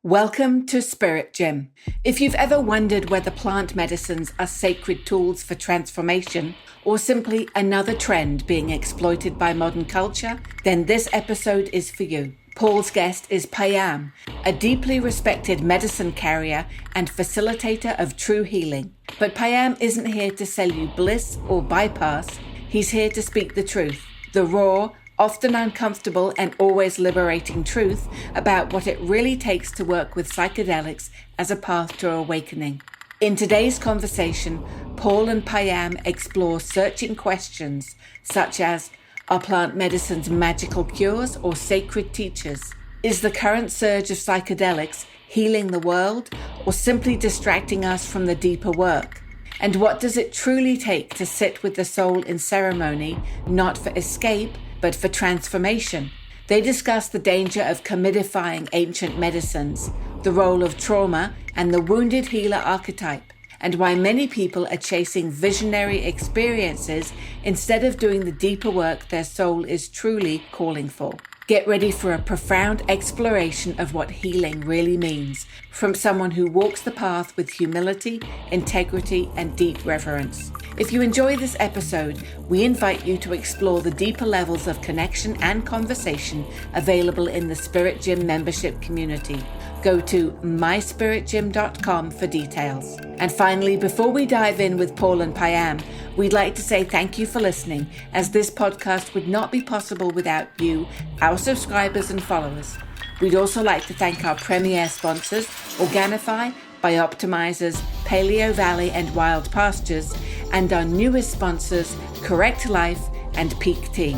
Welcome to Spirit Gym. If you've ever wondered whether plant medicines are sacred tools for transformation or simply another trend being exploited by modern culture, then this episode is for you. Paul's guest is Payam, a deeply respected medicine carrier and facilitator of true healing. But Payam isn't here to sell you bliss or bypass. He's here to speak the truth, the raw, often uncomfortable and always liberating truth about what it really takes to work with psychedelics as a path to awakening. In today's conversation, Paul and Payam explore searching questions such as, are plant medicines magical cures or sacred teachers? Is the current surge of psychedelics healing the world or simply distracting us from the deeper work? And what does it truly take to sit with the soul in ceremony, not for escape, but for transformation? They discuss the danger of commodifying ancient medicines, the role of trauma and the wounded healer archetype, and why many people are chasing visionary experiences instead of doing the deeper work their soul is truly calling for. Get ready for a profound exploration of what healing really means from someone who walks the path with humility, integrity, and deep reverence. If you enjoy this episode, we invite you to explore the deeper levels of connection and conversation available in the Spirit Gym membership community. Go to myspiritgym.com for details. And finally, before we dive in with Paul and Payam, we'd like to say thank you for listening, as this podcast would not be possible without you, our subscribers and followers. We'd also like to thank our premier sponsors, Organifi, Bioptimizers, Paleo Valley and Wild Pastures, and our newest sponsors, Correct Life and Peak Tea.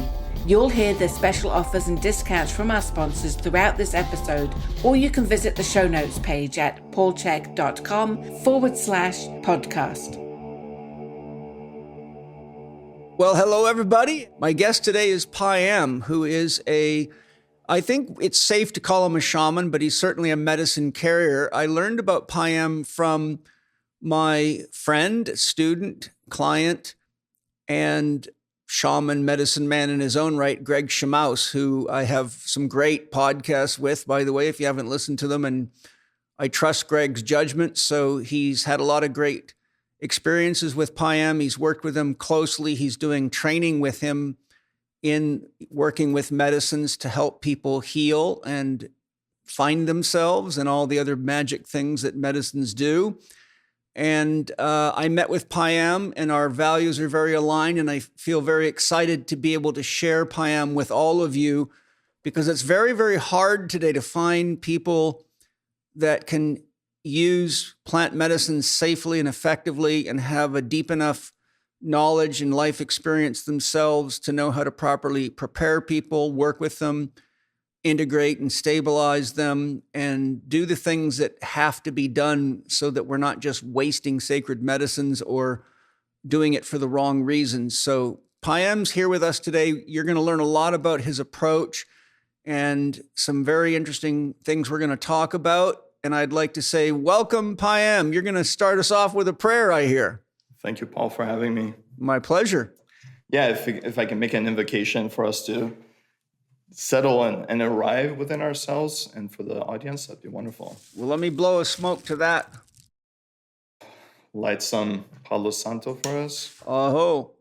You'll hear the special offers and discounts from our sponsors throughout this episode, or you can visit the show notes page at paulchek.com/podcast. Well, hello, everybody. My guest today is Payam, who is I think it's safe to call him a shaman, but he's certainly a medicine carrier. I learned about Payam from my friend, student, client, and shaman, medicine man in his own right, Greg Schmaus, who I have some great podcasts with, by the way, if you haven't listened to them. And I trust Greg's judgment. So he's had a lot of great experiences with Payam. He's worked with him closely. He's doing training with him in working with medicines to help people heal and find themselves and all the other magic things that medicines do. And I met with Payam, and our values are very aligned, and I feel very excited to be able to share Payam with all of you, because it's very, very hard today to find people that can use plant medicines safely and effectively and have a deep enough knowledge and life experience themselves to know how to properly prepare people, work with them, integrate and stabilize them, and do the things that have to be done so that we're not just wasting sacred medicines or doing it for the wrong reasons. So Payam's here with us today. You're going to learn a lot about his approach and some very interesting things we're going to talk about. And I'd like to say, welcome, Payam. You're going to start us off with a prayer, I hear. Thank you, Paul, for having me. My pleasure. Yeah, if I can make an invocation for us to settle and arrive within ourselves, and for the audience, that'd be wonderful. Well, let me blow a smoke to that. Light some Palo Santo for us. Aho.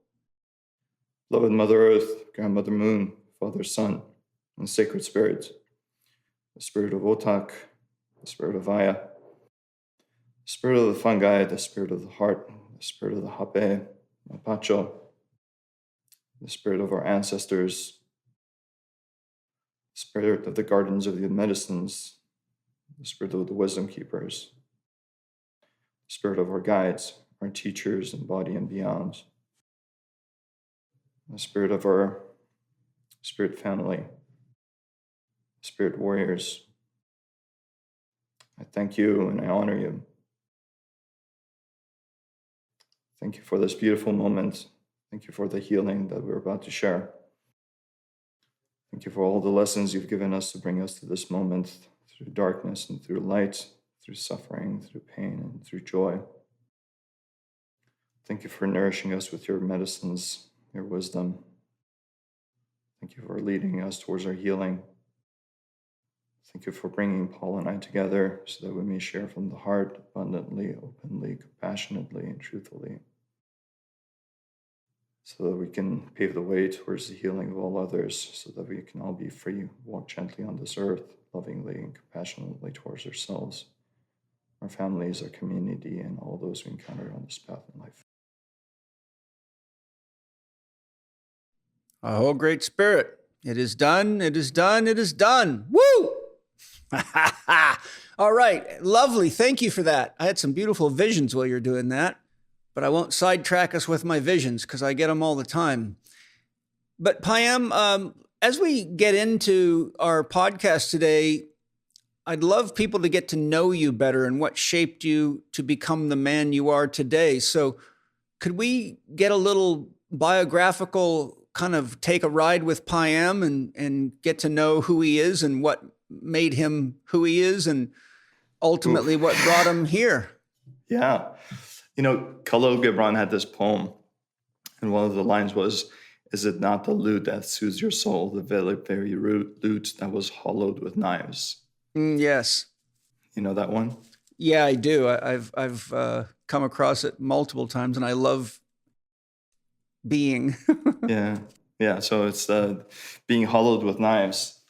Beloved Mother Earth, Grandmother Moon, Father Sun, and Sacred Spirit, the Spirit of Otak, the Spirit of Aya, the Spirit of the Fungi, the Spirit of the Heart, the Spirit of the Hape, Mapacho, the Spirit of our ancestors, the Spirit of the Gardens of the Medicines, the Spirit of the Wisdom Keepers, the Spirit of our guides, our teachers in body and beyond, the Spirit of our Spirit family, Spirit warriors. I thank you and I honor you. Thank you for this beautiful moment. Thank you for the healing that we're about to share. Thank you for all the lessons you've given us to bring us to this moment, through darkness and through light, through suffering, through pain, and through joy. Thank you for nourishing us with your medicines, your wisdom. Thank you for leading us towards our healing. Thank you for bringing Paul and I together so that we may share from the heart abundantly, openly, compassionately, and truthfully, so that we can pave the way towards the healing of all others, so that we can all be free, walk gently on this earth, lovingly and compassionately towards ourselves, our families, our community, and all those we encounter on this path in life. Oh, great spirit. It is done. It is done. It is done. Woo! All right. Lovely. Thank you for that. I had some beautiful visions while you're doing that, but I won't sidetrack us with my visions because I get them all the time. But Payam, as we get into our podcast today, I'd love people to get to know you better and what shaped you to become the man you are today. So could we get a little biographical kind of take a ride with Payam and get to know who he is and what made him who he is and ultimately what brought him here? Yeah. Khalil Gibran had this poem, and one of the lines was, "Is it not the lute that soothes your soul, the very lute that was hollowed with knives?" Yes. You know that one? Yeah, I do. I've come across it multiple times, and I love being. Yeah. So it's being hollowed with knives.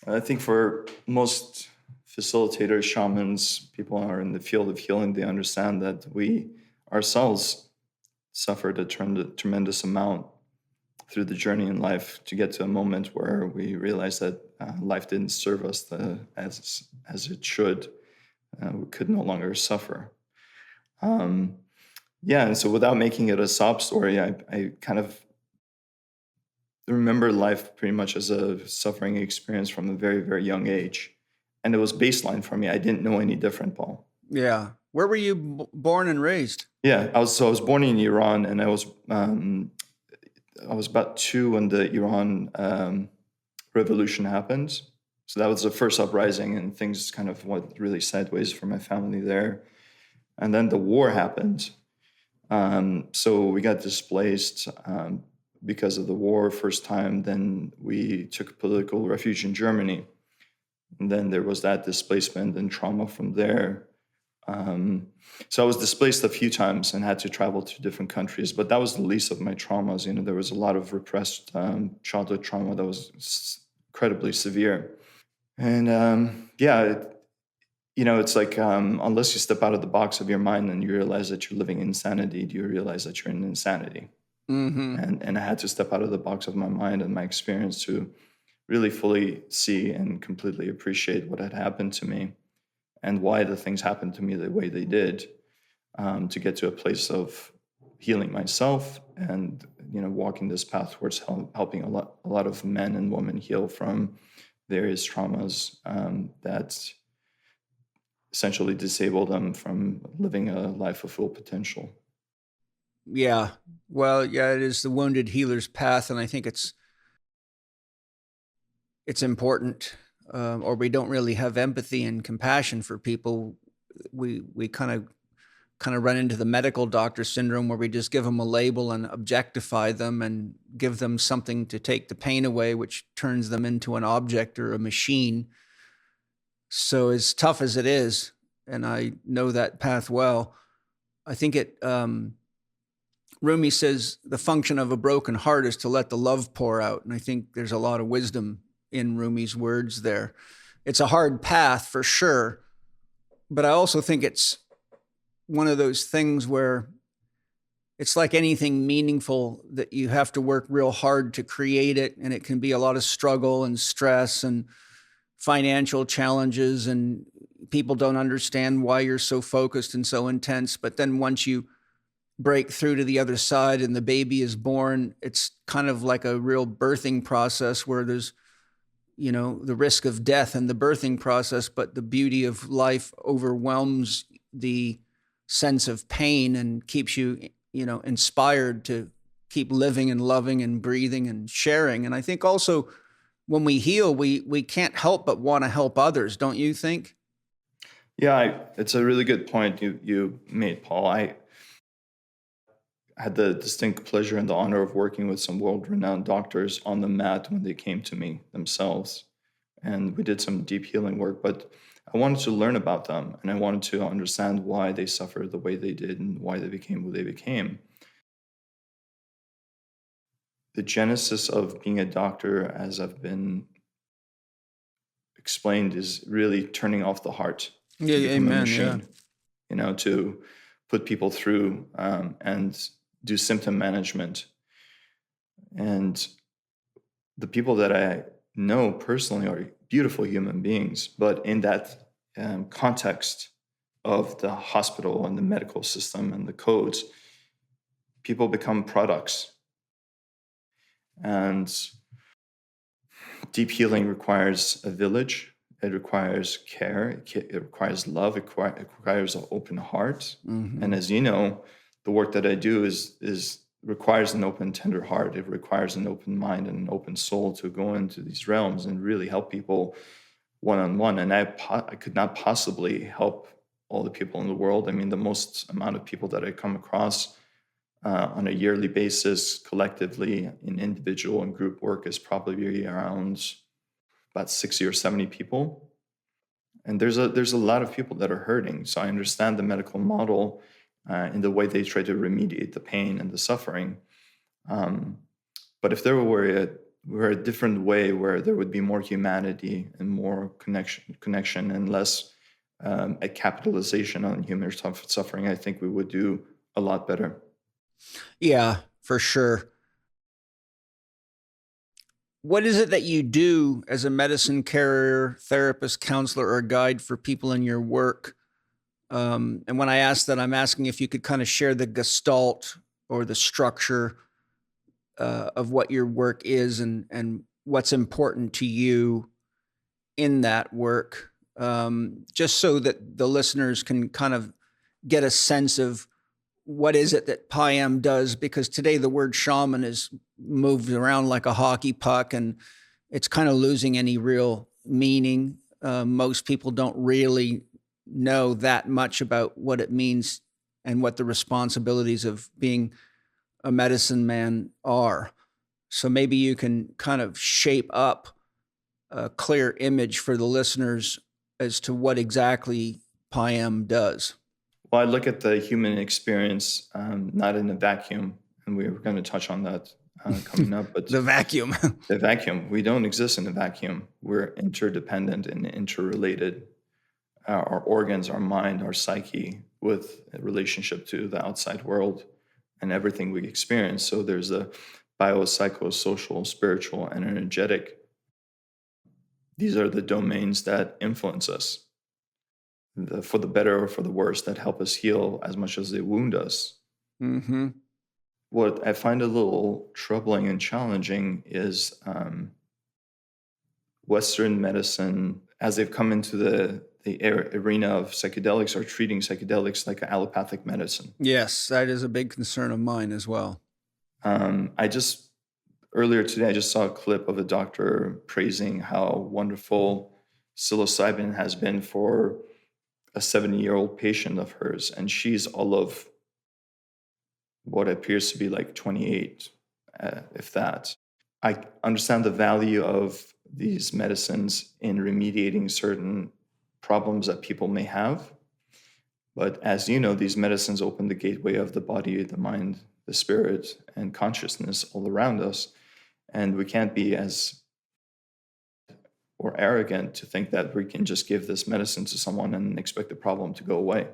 I think for most facilitators, shamans, people who are in the field of healing, they understand that we ourselves suffered a tremendous amount through the journey in life to get to a moment where we realize that life didn't serve us as it should. We could no longer suffer. And so without making it a sob story, I kind of remember life pretty much as a suffering experience from a very, very young age. And it was baseline for me. I didn't know any different, Paul. Yeah. Where were you born and raised? Yeah, I was born in Iran, and I was about 2 when the Iran revolution happened. So that was the first uprising, and things kind of went really sideways for my family there. And then the war happened. So we got displaced because of the war first time. Then we took political refuge in Germany. And then there was that displacement and trauma from there. So I was displaced a few times and had to travel to different countries, but that was the least of my traumas. There was a lot of repressed childhood trauma that was incredibly severe. And it's like unless you step out of the box of your mind and you realize that you're living insanity, do you realize that you're in insanity? Mm-hmm. And I had to step out of the box of my mind and my experience to really fully see and completely appreciate what had happened to me and why the things happened to me the way they did, to get to a place of healing myself and walking this path towards helping a lot of men and women heal from various traumas that essentially disable them from living a life of full potential. Yeah. Well, yeah, it is the wounded healer's path, and I think it's important, or we don't really have empathy and compassion for people. We kind of run into the medical doctor syndrome where we just give them a label and objectify them and give them something to take the pain away, which turns them into an object or a machine. So as tough as it is, and I know that path well, I think Rumi says the function of a broken heart is to let the love pour out. And I think there's a lot of wisdom in Rumi's words there. It's a hard path for sure, but I also think it's one of those things where it's like anything meaningful that you have to work real hard to create it. And it can be a lot of struggle and stress and financial challenges, and people don't understand why you're so focused and so intense. But then once you break through to the other side and the baby is born, it's kind of like a real birthing process where there's, the risk of death in the birthing process, but the beauty of life overwhelms the sense of pain and keeps you, inspired to keep living and loving and breathing and sharing. And I think also when we heal, we can't help but want to help others, don't you think? Yeah, it's a really good point you made, Paul. I had the distinct pleasure and the honor of working with some world-renowned doctors on the mat when they came to me themselves. and we did some deep healing work, but I wanted to learn about them, and I wanted to understand why they suffered the way they did and why they became who they became. The genesis of being a doctor, as I've been explained, is really turning off the heart to become a machine, to put people through and do symptom management. And the people that I know personally are beautiful human beings, but in that context of the hospital and the medical system and the codes, people become products. And deep healing requires a village. It requires care. It requires love. It requires an open heart. Mm-hmm. And as you know, the work that I do is requires an open, tender heart. It requires an open mind and an open soul to go into these realms and really help people one-on-one. And I could not possibly help all the people in the world. I mean, the most amount of people that I come across on a yearly basis, collectively in individual and group work, is probably around about 60 or 70 people. And there's a lot of people that are hurting. So I understand the medical model in the way they try to remediate the pain and the suffering. But if there were a different way where there would be more humanity and more connection and less a capitalization on human suffering, I think we would do a lot better. Yeah, for sure. What is it that you do as a medicine carrier, therapist, counselor, or guide for people in your work? And when I ask that, I'm asking if you could kind of share the gestalt or the structure of what your work is and what's important to you in that work, just so that the listeners can kind of get a sense of what is it that Payam does, because today the word shaman is moved around like a hockey puck and it's kind of losing any real meaning. Most people don't really know that much about what it means and what the responsibilities of being a medicine man are. So maybe you can kind of shape up a clear image for the listeners as to what exactly Payam does. Well, I look at the human experience not in a vacuum, and we were going to touch on that coming up. But the vacuum. The vacuum. We don't exist in a vacuum. We're interdependent and interrelated. Our organs, our mind, our psyche, with a relationship to the outside world and everything we experience. So there's a biopsychosocial, spiritual, and energetic. These are the domains that influence us. For the better or for the worse, that help us heal as much as they wound us. Mm-hmm. What I find a little troubling and challenging is Western medicine, as they've come into the arena of psychedelics, are treating psychedelics like allopathic medicine. Yes, that is a big concern of mine as well. Earlier today, I just saw a clip of a doctor praising how wonderful psilocybin has been for a 70-year-old patient of hers, and she's all of what appears to be like 28, if that. I understand the value of these medicines in remediating certain problems that people may have. But as you know, these medicines open the gateway of the body, the mind, the spirit, and consciousness all around us. And we can't be or arrogant to think that we can just give this medicine to someone and expect the problem to go away.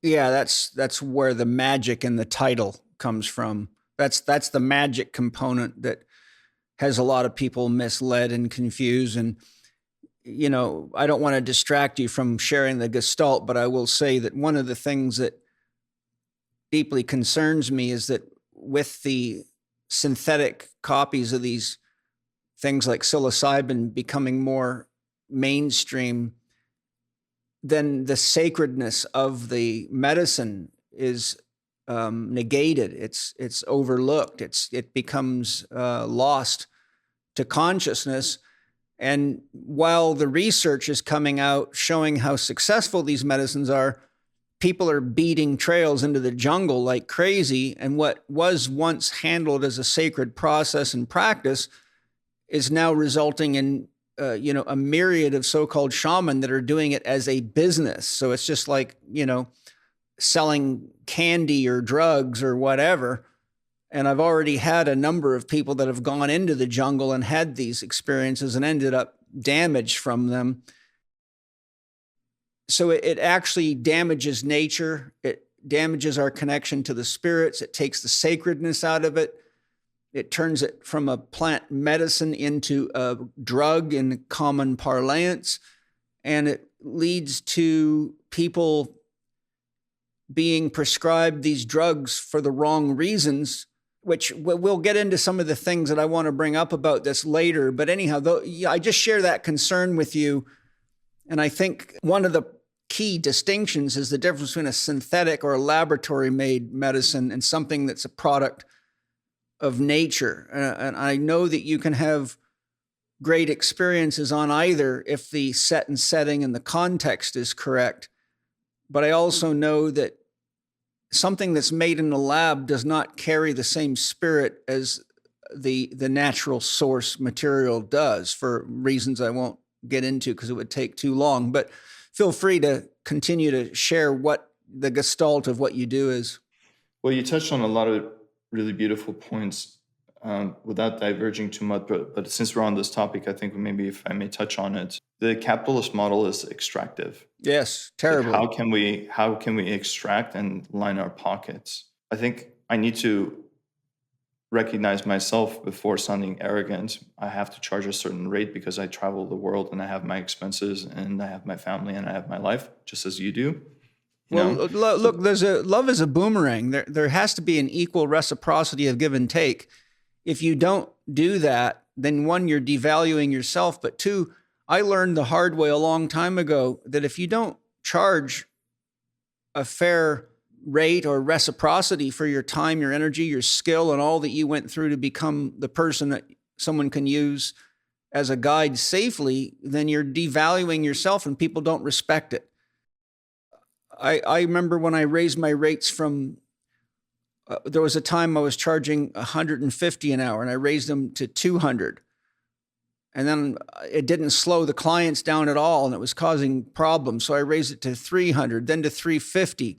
Yeah, that's where the magic in the title comes from. That's the magic component that has a lot of people misled and confused. And, you know, I don't want to distract you from sharing the gestalt, but I will say that one of the things that deeply concerns me is that with the synthetic copies of these things like psilocybin becoming more mainstream, then the sacredness of the medicine is negated. It's overlooked. It becomes lost to consciousness. And while the research is coming out showing how successful these medicines are, people are beating trails into the jungle like crazy. And what was once handled as a sacred process and practice is now resulting in a myriad of so-called shaman that are doing it as a business. So it's just like, selling candy or drugs or whatever. And I've already had a number of people that have gone into the jungle and had these experiences and ended up damaged from them. So it actually damages nature. It damages our connection to the spirits. It takes the sacredness out of it. It turns it from a plant medicine into a drug in common parlance. And it leads to people being prescribed these drugs for the wrong reasons, which we'll get into some of the things that I want to bring up about this later. But anyhow, I just share that concern with you. And I think one of the key distinctions is the difference between a synthetic or a laboratory-made medicine and something that's a product of nature. And I know that you can have great experiences on either if the set and setting and the context is correct. But I also know that something that's made in the lab does not carry the same spirit as the natural source material does, for reasons I won't get into because it would take too long. But feel free to continue to share what the gestalt of what you do is. Well, you touched on a lot of really beautiful points without diverging too much. But since we're on this topic, I think maybe if I may touch on it, the capitalist model is extractive. Yes, terrible. Like how can we extract and line our pockets? I think I need to recognize myself before sounding arrogant. I have to charge a certain rate because I travel the world and I have my expenses and I have my family and I have my life, just as you do. Look, love is a boomerang. There has to be an equal reciprocity of give and take. If you don't do that, then one, you're devaluing yourself. But two, I learned the hard way a long time ago that if you don't charge a fair rate or reciprocity for your time, your energy, your skill, and all that you went through to become the person that someone can use as a guide safely, then you're devaluing yourself and people don't respect it. I remember when I raised my rates from, there was a time I was charging $150 an hour and I raised them to $200. And then it didn't slow the clients down at all and it was causing problems. So I raised it to $300, then to $350.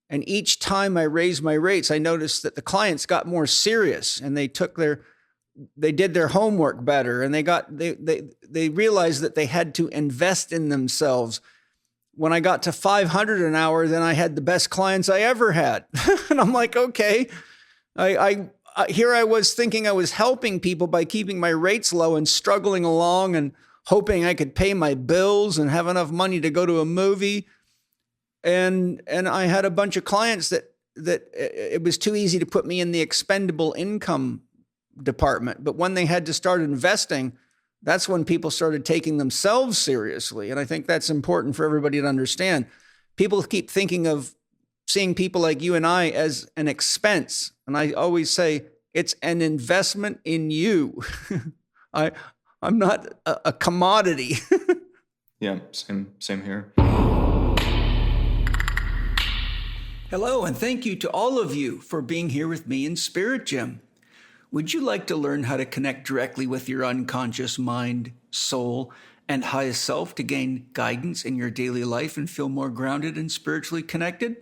And each time I raised my rates, I noticed that the clients got more serious and they did their homework better and they realized that they had to invest in themselves. When I got to $500 an hour, then I had the best clients I ever had. And I'm like, okay, here I was thinking I was helping people by keeping my rates low and struggling along and hoping I could pay my bills and have enough money to go to a movie. And I had a bunch of clients that it was too easy to put me in the expendable income department. But when they had to start investing, that's when people started taking themselves seriously. And I think that's important for everybody to understand. People keep thinking of seeing people like you and I as an expense. And I always say, it's an investment in you. I'm not a commodity. Yeah, same here. Hello, and thank you to all of you for being here with me in Spirit Gym. Would you like to learn how to connect directly with your unconscious mind, soul, and highest self to gain guidance in your daily life and feel more grounded and spiritually connected?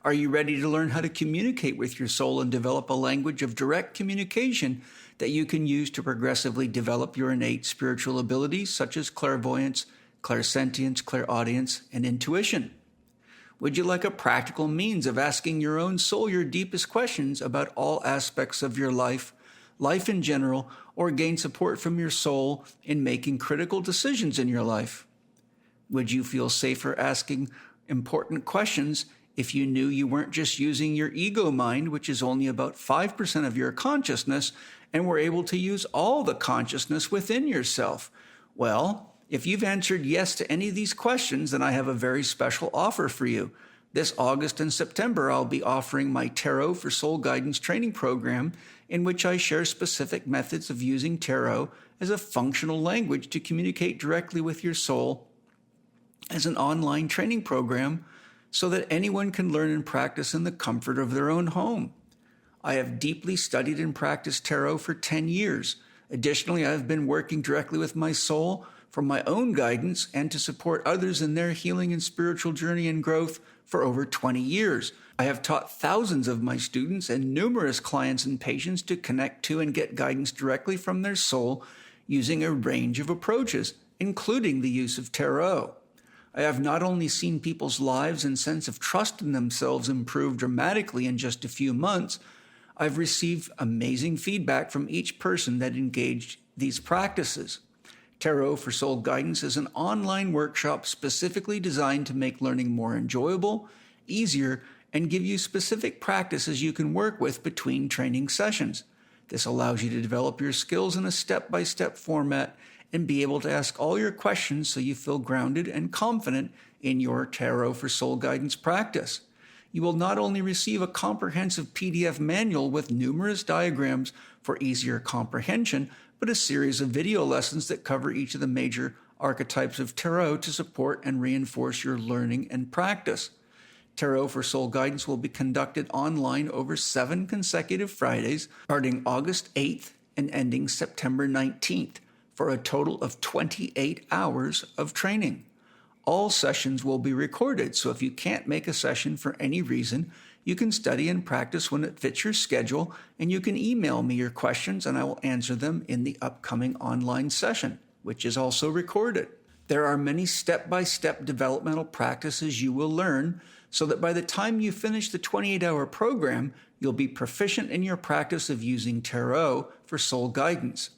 Are you ready to learn how to communicate with your soul and develop a language of direct communication that you can use to progressively develop your innate spiritual abilities such as clairvoyance, clairsentience, clairaudience, and intuition? Would you like a practical means of asking your own soul your deepest questions about all aspects of your life in general, or gain support from your soul in making critical decisions in your life? Would you feel safer asking important questions if you knew you weren't just using your ego mind, which is only about 5% of your consciousness, and were able to use all the consciousness within yourself? Well, if you've answered yes to any of these questions, then I have a very special offer for you. This August and September, I'll be offering my Tarot for Soul Guidance training program, in which I share specific methods of using tarot as a functional language to communicate directly with your soul as an online training program so that anyone can learn and practice in the comfort of their own home. I have deeply studied and practiced tarot for 10 years, Additionally, I've been working directly with my soul for my own guidance and to support others in their healing and spiritual journey and growth for over 20 years. I have taught thousands of my students and numerous clients and patients to connect to and get guidance directly from their soul using a range of approaches, including the use of tarot. I have not only seen people's lives and sense of trust in themselves improve dramatically in just a few months, I've received amazing feedback from each person that engaged these practices. Tarot for Soul Guidance is an online workshop specifically designed to make learning more enjoyable, easier, and give you specific practices you can work with between training sessions. This allows you to develop your skills in a step-by-step format and be able to ask all your questions so you feel grounded and confident in your Tarot for Soul Guidance practice. You will not only receive a comprehensive PDF manual with numerous diagrams for easier comprehension, but a series of video lessons that cover each of the major archetypes of tarot to support and reinforce your learning and practice. Tarot for Soul Guidance will be conducted online over 7 consecutive Fridays, starting August 8th and ending September 19th, for a total of 28 hours of training. All sessions will be recorded, so if you can't make a session for any reason, you can study and practice when it fits your schedule, and you can email me your questions and I will answer them in the upcoming online session, which is also recorded. There are many step-by-step developmental practices you will learn so that by the time you finish the 28-hour program, you'll be proficient in your practice of using tarot for soul guidance.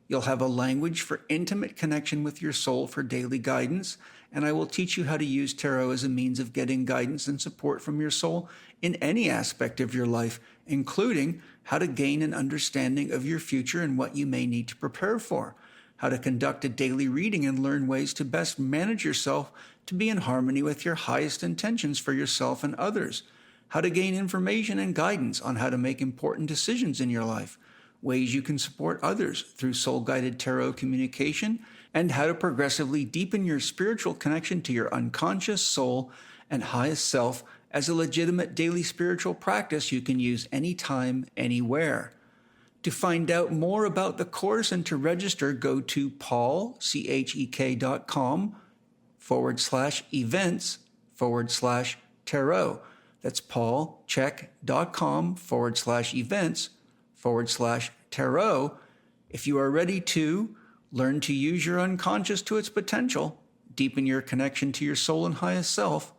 You'll have a language for intimate connection with your soul for daily guidance, and I will teach you how to use tarot as a means of getting guidance and support from your soul in any aspect of your life, including how to gain an understanding of your future and what you may need to prepare for, how to conduct a daily reading and learn ways to best manage yourself to be in harmony with your highest intentions for yourself and others, how to gain information and guidance on how to make important decisions in your life, ways you can support others through soul-guided tarot communication, and how to progressively deepen your spiritual connection to your unconscious soul and highest self as a legitimate daily spiritual practice you can use anytime, anywhere. To find out more about the course and to register, go to paulchek.com/events/tarot. That's paulchek.com/events/tarot. If you are ready to learn to use your unconscious to its potential, deepen your connection to your soul and highest self,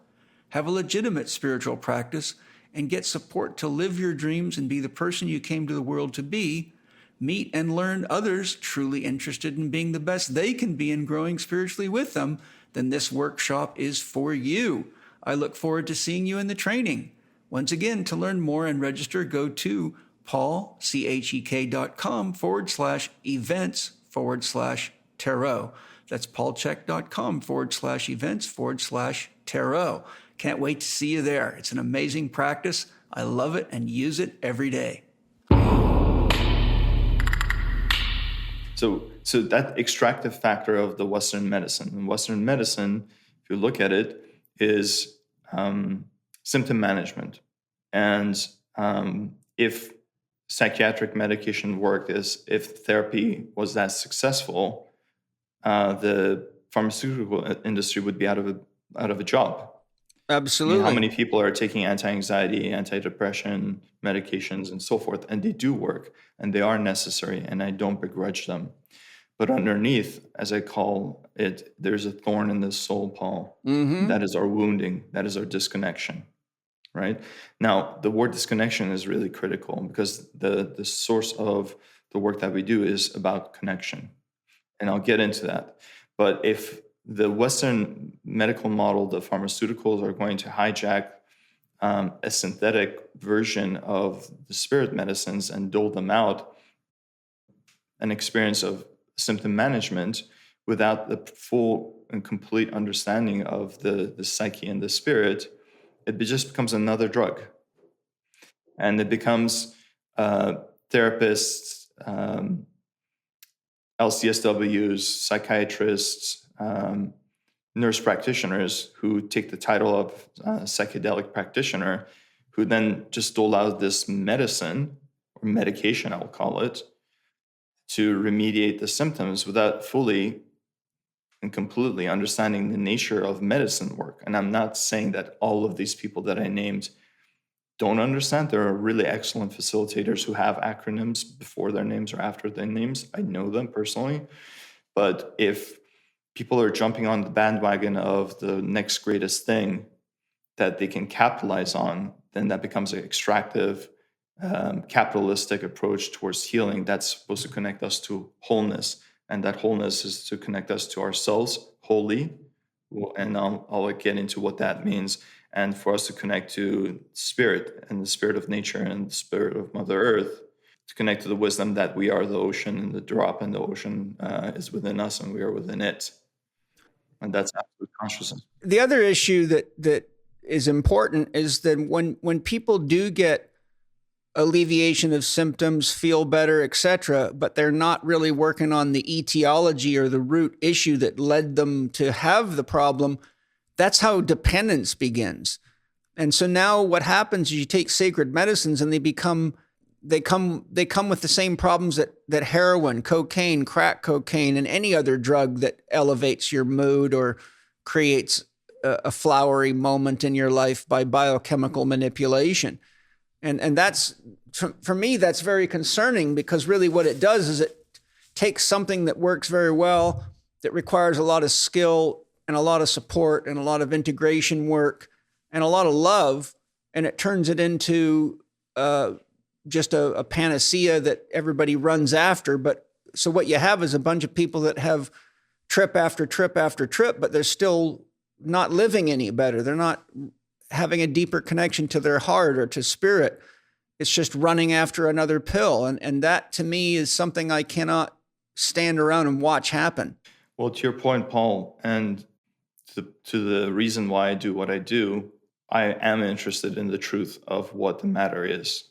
have a legitimate spiritual practice, and get support to live your dreams and be the person you came to the world to be, meet and learn others truly interested in being the best they can be and growing spiritually with them, then this workshop is for you. I look forward to seeing you in the training. Once again, to learn more and register, go to paulchek.com/events/tarot. That's paulchek.com/events/tarot. Can't wait to see you there. It's an amazing practice. I love it and use it every day. So that extractive factor of the Western medicine. And Western medicine, if you look at it, is symptom management. And if psychiatric medication worked, if therapy was that successful, the pharmaceutical industry would be out of a job. Absolutely. I mean, how many people are taking anti-anxiety, antidepressant medications and so forth, and they do work and they are necessary, and I don't begrudge them. But underneath, as I call it, there's a thorn in the soul, Paul. Mm-hmm. That is our wounding. That is our disconnection, right? Now, the word disconnection is really critical because the source of the work that we do is about connection. And I'll get into that. But if the Western medical model, the pharmaceuticals are going to hijack a synthetic version of the spirit medicines and dole them out, an experience of symptom management without the full and complete understanding of the psyche and the spirit, it just becomes another drug. And it becomes therapists, LCSWs, psychiatrists, nurse practitioners who take the title of psychedelic practitioner, who then just dole out this medicine or medication, I'll call it, to remediate the symptoms without fully and completely understanding the nature of medicine work. And I'm not saying that all of these people that I named don't understand. There are really excellent facilitators who have acronyms before their names or after their names. I know them personally. But if people are jumping on the bandwagon of the next greatest thing that they can capitalize on, then that becomes an extractive, capitalistic approach towards healing that's supposed to connect us to wholeness. And that wholeness is to connect us to ourselves wholly. And I'll get into what that means. And for us to connect to spirit and the spirit of nature and the spirit of Mother Earth, to connect to the wisdom that we are the ocean and the drop in the ocean is within us and we are within it. And that's absolute consciousness. The other issue that is important is that when people do get alleviation of symptoms, feel better, etc., but they're not really working on the etiology or the root issue that led them to have the problem, that's how dependence begins. And so now what happens is you take sacred medicines and they come with the same problems that heroin, cocaine, crack cocaine, and any other drug that elevates your mood or creates a flowery moment in your life by biochemical manipulation. And that's, for me, that's very concerning, because really what it does is it takes something that works very well, that requires a lot of skill and a lot of support and a lot of integration work and a lot of love, and it turns it into just a panacea that everybody runs after. But so what you have is a bunch of people that have trip after trip after trip, but they're still not living any better. They're not having a deeper connection to their heart or to spirit. It's just running after another pill. And that to me is something I cannot stand around and watch happen. Well, to your point, Paul, and to the reason why I do what I do, I am interested in the truth of what the matter is.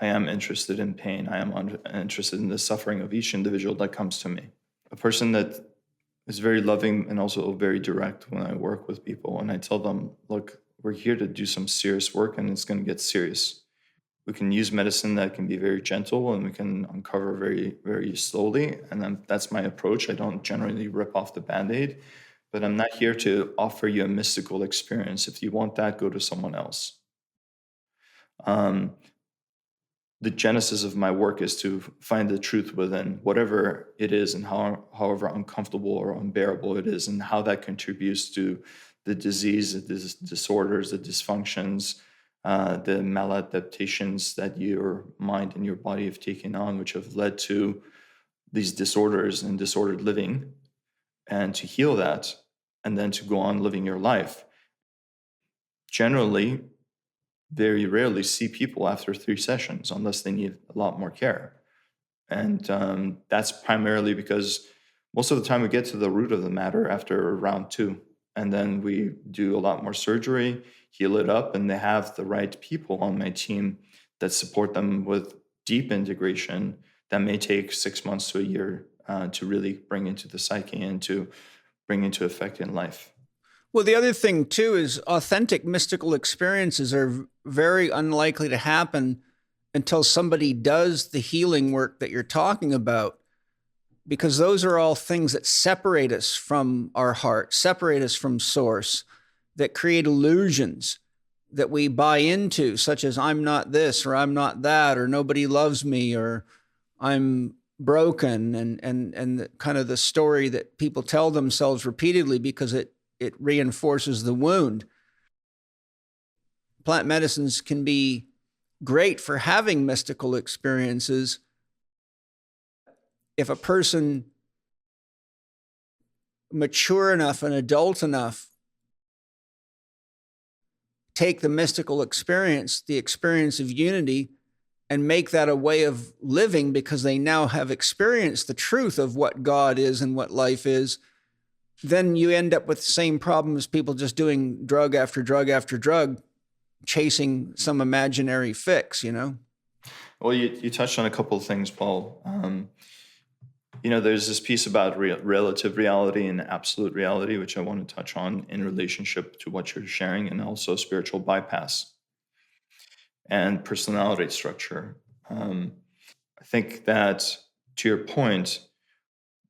I am interested in pain. I am interested in the suffering of each individual that comes to me. A person that is very loving and also very direct when I work with people. And I tell them, look, we're here to do some serious work and it's going to get serious. We can use medicine that can be very gentle and we can uncover very, very slowly. And that's my approach. I don't generally rip off the Band-Aid, but I'm not here to offer you a mystical experience. If you want that, go to someone else. The genesis of my work is to find the truth within whatever it is and however uncomfortable or unbearable it is, and how that contributes to the disease, the disorders, the dysfunctions, the maladaptations that your mind and your body have taken on, which have led to these disorders and disordered living, and to heal that, and then to go on living your life. Generally, very rarely see people after 3 sessions unless they need a lot more care. And that's primarily because most of the time we get to the root of the matter after round 2. And then we do a lot more surgery, heal it up, and they have the right people on my team that support them with deep integration that may take 6 months to a year to really bring into the psyche and to bring into effect in life. Well, the other thing, too, is authentic mystical experiences are very unlikely to happen until somebody does the healing work that you're talking about, because those are all things that separate us from our heart, separate us from source, that create illusions that we buy into, such as I'm not this or I'm not that, or nobody loves me, or I'm broken, and kind of the story that people tell themselves repeatedly because it reinforces the wound. Plant medicines can be great for having mystical experiences if a person mature enough and adult enough take the mystical experience, the experience of unity, and make that a way of living, because they now have experienced the truth of what God is and what life is. Then you end up with the same problem as people just doing drug after drug after drug, chasing some imaginary fix, you know? Well, you touched on a couple of things, Paul. There's this piece about relative reality and absolute reality, which I want to touch on in relationship to what you're sharing, and also spiritual bypass and personality structure. I think that to your point,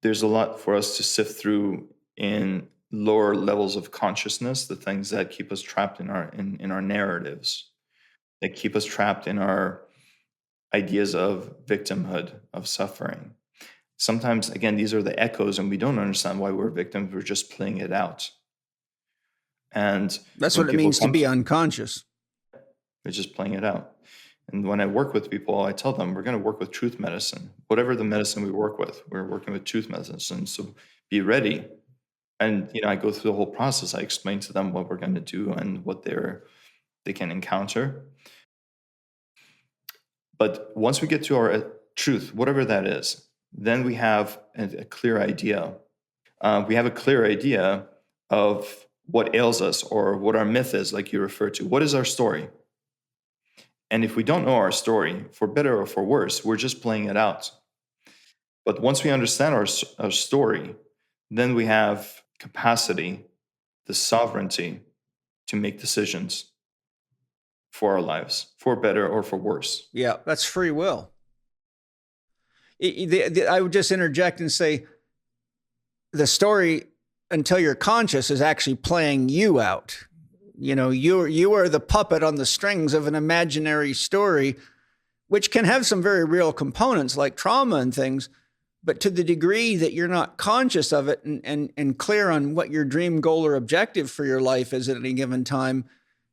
there's a lot for us to sift through in lower levels of consciousness, the things that keep us trapped in our narratives, that keep us trapped in our ideas of victimhood, of suffering. Sometimes, again, these are the echoes, and we don't understand why we're victims. We're just playing it out. And that's when what it people means to come be unconscious. they're just playing it out. And when I work with people, I tell them we're going to work with truth medicine. Whatever the medicine we work with, we're working with truth medicine. So be ready. And I go through the whole process. I explain to them what we're going to do and what they can encounter. But once we get to our truth, whatever that is, then we have a clear idea. We have a clear idea of what ails us or what our myth is, like you referred to. What is our story? And if we don't know our story, for better or for worse, we're just playing it out. But once we understand our story, then we have capacity, the sovereignty to make decisions for our lives, for better or for worse. Yeah, that's free will. I would just interject and say the story, until you're conscious, is actually playing you out. You are the puppet on the strings of an imaginary story, which can have some very real components like trauma and things. But to the degree that you're not conscious of it and clear on what your dream, goal, or objective for your life is at any given time,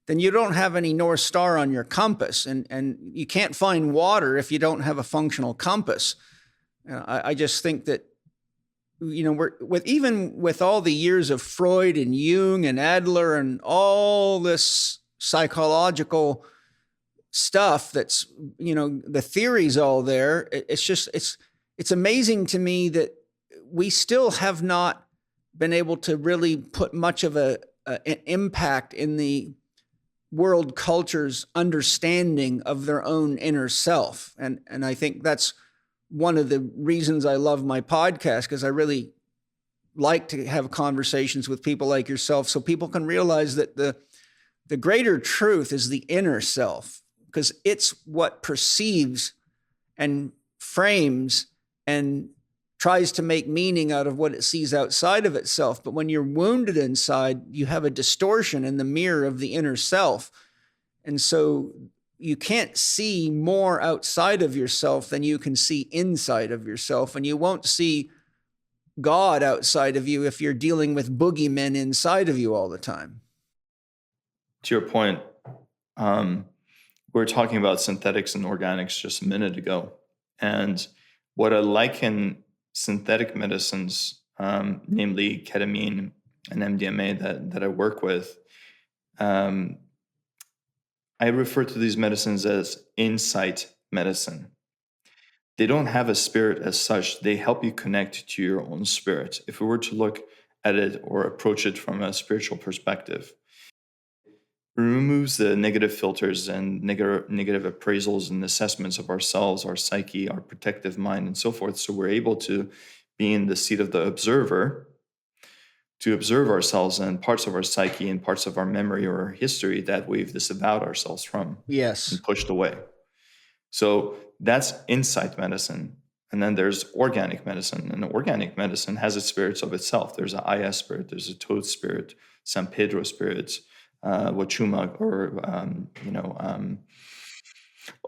then you don't have any North Star on your compass. And you can't find water if you don't have a functional compass. I just think that, we're even with all the years of Freud and Jung and Adler and all this psychological stuff that's, the theory's all there. It's amazing to me that we still have not been able to really put much of an impact in the world culture's understanding of their own inner self. And I think that's one of the reasons I love my podcast, because I really like to have conversations with people like yourself so people can realize that the greater truth is the inner self, because it's what perceives and frames and tries to make meaning out of what it sees outside of itself. But when you're wounded inside, you have a distortion in the mirror of the inner self. And so you can't see more outside of yourself than you can see inside of yourself. And you won't see God outside of you if you're dealing with boogeymen inside of you all the time. To your point, we were talking about synthetics and organics just a minute ago. And what I liken synthetic medicines, namely ketamine and MDMA that I work with, I refer to these medicines as insight medicine. They don't have a spirit as such. They help you connect to your own spirit. If we were to look at it or approach it from a spiritual perspective, it removes the negative filters and negative appraisals and assessments of ourselves, our psyche, our protective mind, and so forth. So we're able to be in the seat of the observer, to observe ourselves and parts of our psyche and parts of our memory or our history that we've disavowed ourselves from. Yes. And pushed away. So that's insight medicine. And then there's organic medicine. And organic medicine has its spirits of itself. There's an Aya spirit, there's a Toad spirit, San Pedro spirit, Huachuma, or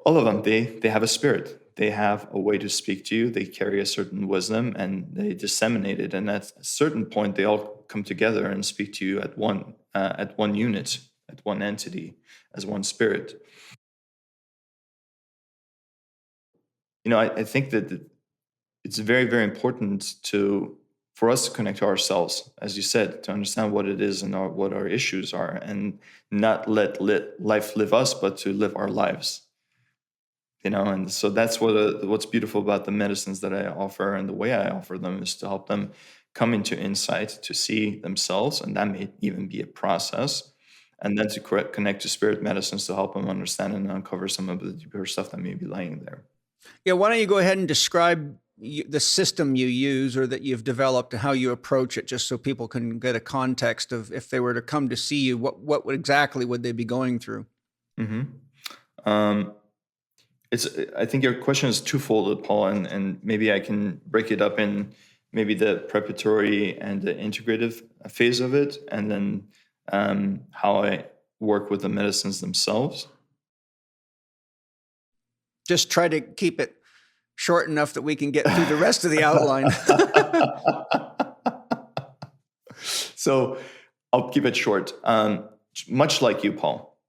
all of them. They have a spirit. They have a way to speak to you. They carry a certain wisdom and they disseminate it. And at a certain point, they all come together and speak to you at one unit, at one entity, as one spirit. I think that it's very, very important for us to connect to ourselves, as you said, to understand what it is and what our issues are, and not let life live us, but to live our lives. And so that's what's beautiful about the medicines that I offer, and the way I offer them is to help them come into insight, to see themselves, and that may even be a process, and then to connect to spirit medicines to help them understand and uncover some of the deeper stuff that may be lying there. Yeah, why don't you go ahead and describe the system you use or that you've developed and how you approach it, just so people can get a context of if they were to come to see you, what exactly would they be going through? Mm-hmm. I think your question is twofold, Paul, and maybe I can break it up in maybe the preparatory and the integrative phase of it, and then how I work with the medicines themselves. Just try to keep it short enough that we can get through the rest of the outline. So I'll keep it short. Much like you, Paul,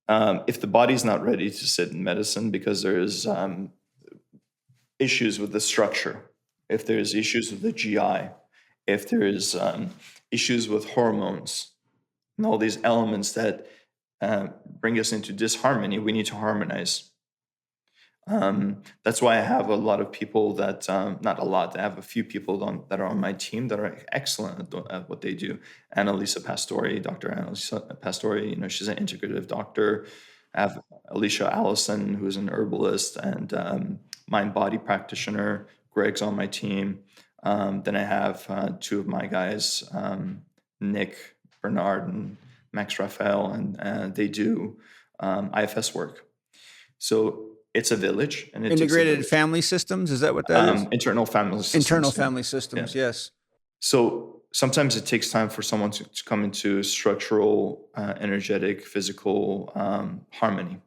if the body's not ready to sit in medicine because there's issues with the structure, if there's issues with the GI, if there's issues with hormones, and all these elements that bring us into disharmony, we need to harmonize. That's why I have a lot of people that, not a lot, I have a few people that are on my team that are excellent at what they do. Annalisa Pastori, Dr. Annalisa Pastori, she's an integrative doctor. I have Alicia Allison, who's an herbalist and mind-body practitioner. Greg's on my team. Then I have two of my guys, Nick Bernard and Max Raphael, and they do IFS work. So it's a village. And integrated family systems, is that what that is? Internal family systems. Internal family systems, yeah. Yes. So sometimes it takes time for someone to come into structural, energetic, physical harmony.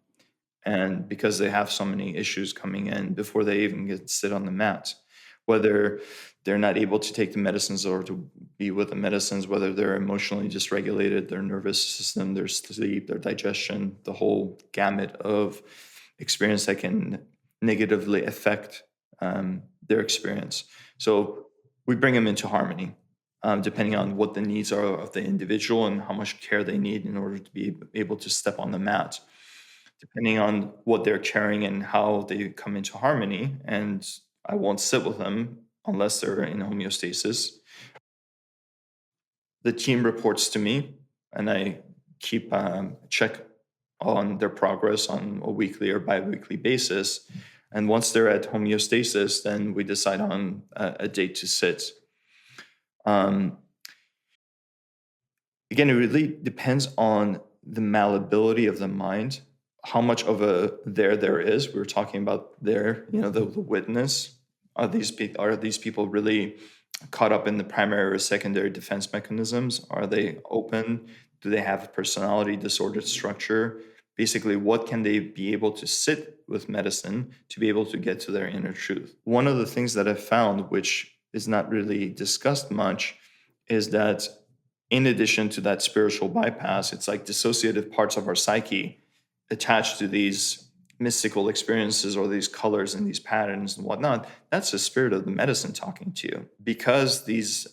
And because they have so many issues coming in before they even get to sit on the mat, whether they're not able to take the medicines or to be with the medicines, whether they're emotionally dysregulated, their nervous system, their sleep, their digestion, the whole gamut of experience that can negatively affect their experience. So we bring them into harmony, depending on what the needs are of the individual and how much care they need in order to be able to step on the mat, depending on what they're carrying and how they come into harmony. And I won't sit with them unless they're in homeostasis. The team reports to me, and I keep check on their progress on a weekly or bi-weekly basis. And once they're at homeostasis, then we decide on a date to sit. Again, it really depends on the malleability of the mind, how much of a there is. We were talking about the witness. Are these people really caught up in the primary or secondary defense mechanisms? Are they open? Do they have personality disordered structure? Basically, what can they be able to sit with medicine to be able to get to their inner truth? One of the things that I've found, which is not really discussed much, is that in addition to that spiritual bypass, it's like dissociative parts of our psyche attached to these mystical experiences or these colors and these patterns and whatnot. That's the spirit of the medicine talking to you. Because these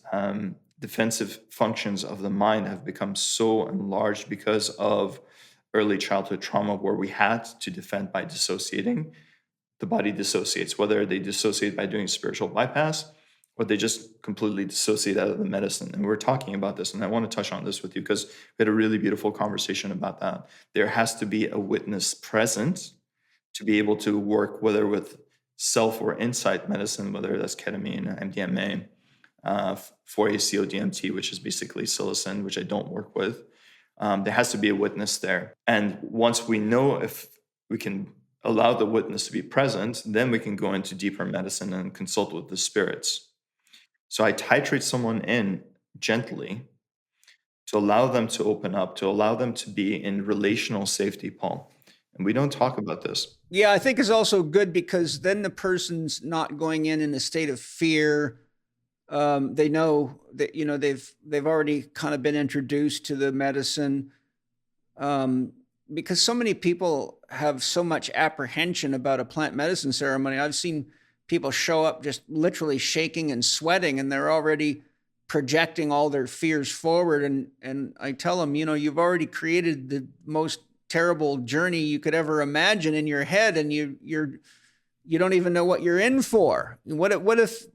defensive functions of the mind have become so enlarged because of early childhood trauma where we had to defend by dissociating, the body dissociates, whether they dissociate by doing spiritual bypass or they just completely dissociate out of the medicine. And we're talking about this, and I want to touch on this with you because we had a really beautiful conversation about that. There has to be a witness present to be able to work, whether with self or insight medicine, whether that's ketamine, MDMA, 4-ACO-DMT, which is basically psilocin, which I don't work with. There has to be a witness there. And once we know if we can allow the witness to be present, then we can go into deeper medicine and consult with the spirits. So I titrate someone in gently to allow them to open up, to allow them to be in relational safety, Paul. And we don't talk about this. Yeah, I think it's also good because then the person's not going in a state of fear. They know that, they've already kind of been introduced to the medicine, because so many people have so much apprehension about a plant medicine ceremony. I've seen people show up just literally shaking and sweating, and they're already projecting all their fears forward. And I tell them, you've already created the most terrible journey you could ever imagine in your head, and you don't even know what you're in for. What if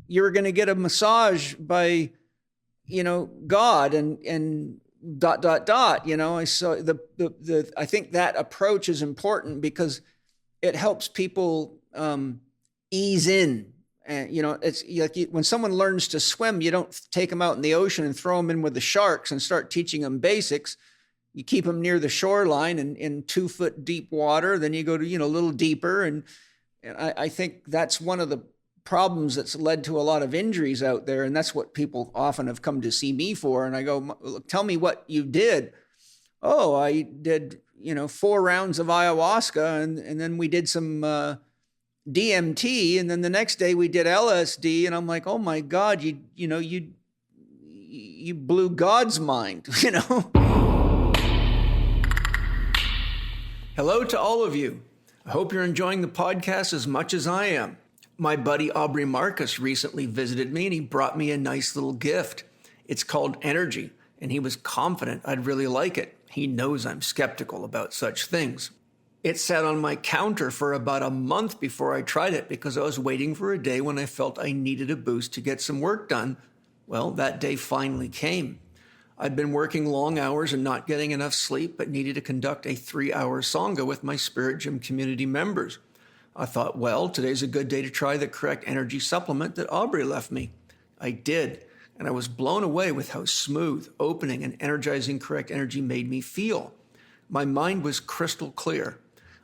you were going to get a massage by, God and ... So I think that approach is important because it helps people ease in. And it's like when someone learns to swim, you don't take them out in the ocean and throw them in with the sharks and start teaching them basics. you keep them near the shoreline and in 2-foot deep water. Then you go to, a little deeper. And I think that's one of the problems that's led to a lot of injuries out there. And that's what people often have come to see me for. And I go, tell me what you did. Oh, I did, 4 rounds of ayahuasca, and then we did some DMT, and then the next day we did LSD, and I'm like, oh my God, you blew God's mind, Hello to all of you. I hope you're enjoying the podcast as much as I am. My buddy Aubrey Marcus recently visited me, and he brought me a nice little gift. It's called Energy, and he was confident I'd really like it. He knows I'm skeptical about such things. It sat on my counter for about a month before I tried it because I was waiting for a day when I felt I needed a boost to get some work done. Well, that day finally came. I'd been working long hours and not getting enough sleep, but needed to conduct a 3-hour Sangha with my Spirit Gym community members. I thought, well, today's a good day to try the correct energy supplement that Aubrey left me. I did, and I was blown away with how smooth, opening, and energizing correct energy made me feel. My mind was crystal clear.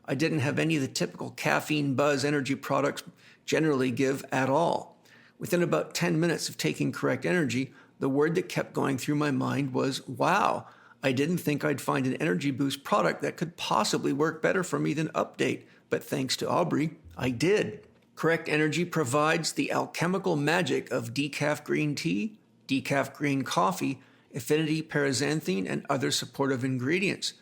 I didn't have any of the typical caffeine buzz energy products generally give at all. Within about 10 minutes of taking correct energy, the word that kept going through my mind was, wow, I didn't think I'd find an energy boost product that could possibly work better for me than Update, but thanks to Aubrey, I did. Correct Energy provides the alchemical magic of decaf green tea, decaf green coffee, affinity paraxanthine, and other supportive ingredients.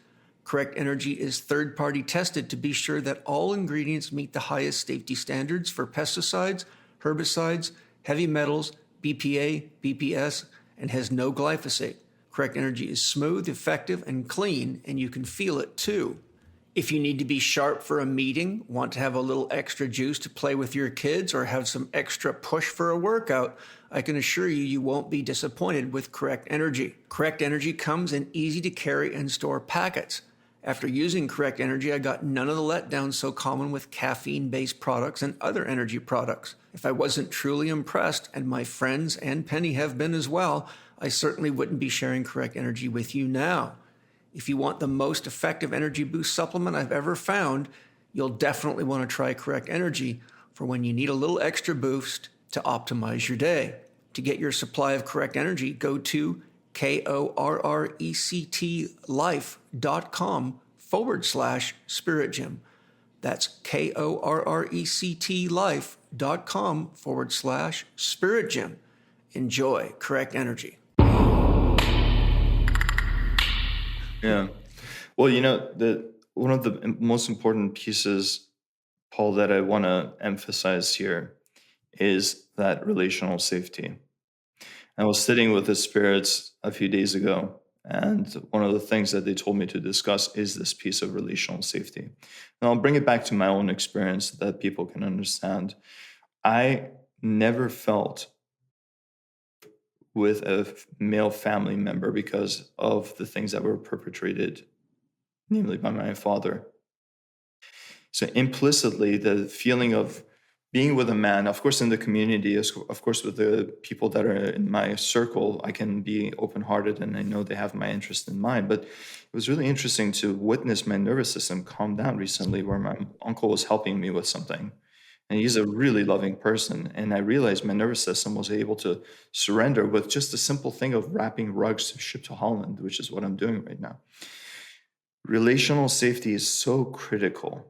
Correct Energy is third-party tested to be sure that all ingredients meet the highest safety standards for pesticides, herbicides, heavy metals, BPA, BPS, and has no glyphosate. Correct Energy is smooth, effective, and clean, and you can feel it too. If you need to be sharp for a meeting, want to have a little extra juice to play with your kids, or have some extra push for a workout, I can assure you you won't be disappointed with Correct Energy. Correct Energy comes in easy-to-carry and store packets. After using Correct Energy, I got none of the letdowns so common with caffeine-based products and other energy products. If I wasn't truly impressed, and my friends and Penny have been as well, I certainly wouldn't be sharing Correct Energy with you now. If you want the most effective energy boost supplement I've ever found, you'll definitely want to try Correct Energy for when you need a little extra boost to optimize your day. To get your supply of Correct Energy, go to korrectlife.com/Spirit Gym. That's korrectlife.com/Spirit Gym. Enjoy Correct Energy. Yeah. Well, one of the most important pieces, Paul, that I want to emphasize here is that relational safety. I was sitting with the spirits a few days ago, and one of the things that they told me to discuss is this piece of relational safety. And I'll bring it back to my own experience so that people can understand. I never felt with a male family member because of the things that were perpetrated, namely by my father. So implicitly, the feeling of being with a man, of course, in the community, of course, with the people that are in my circle, I can be open-hearted and I know they have my interest in mind. But it was really interesting to witness my nervous system calm down recently, where my uncle was helping me with something. And he's a really loving person. And I realized my nervous system was able to surrender with just a simple thing of wrapping rugs to ship to Holland, which is what I'm doing right now. Relational safety is so critical,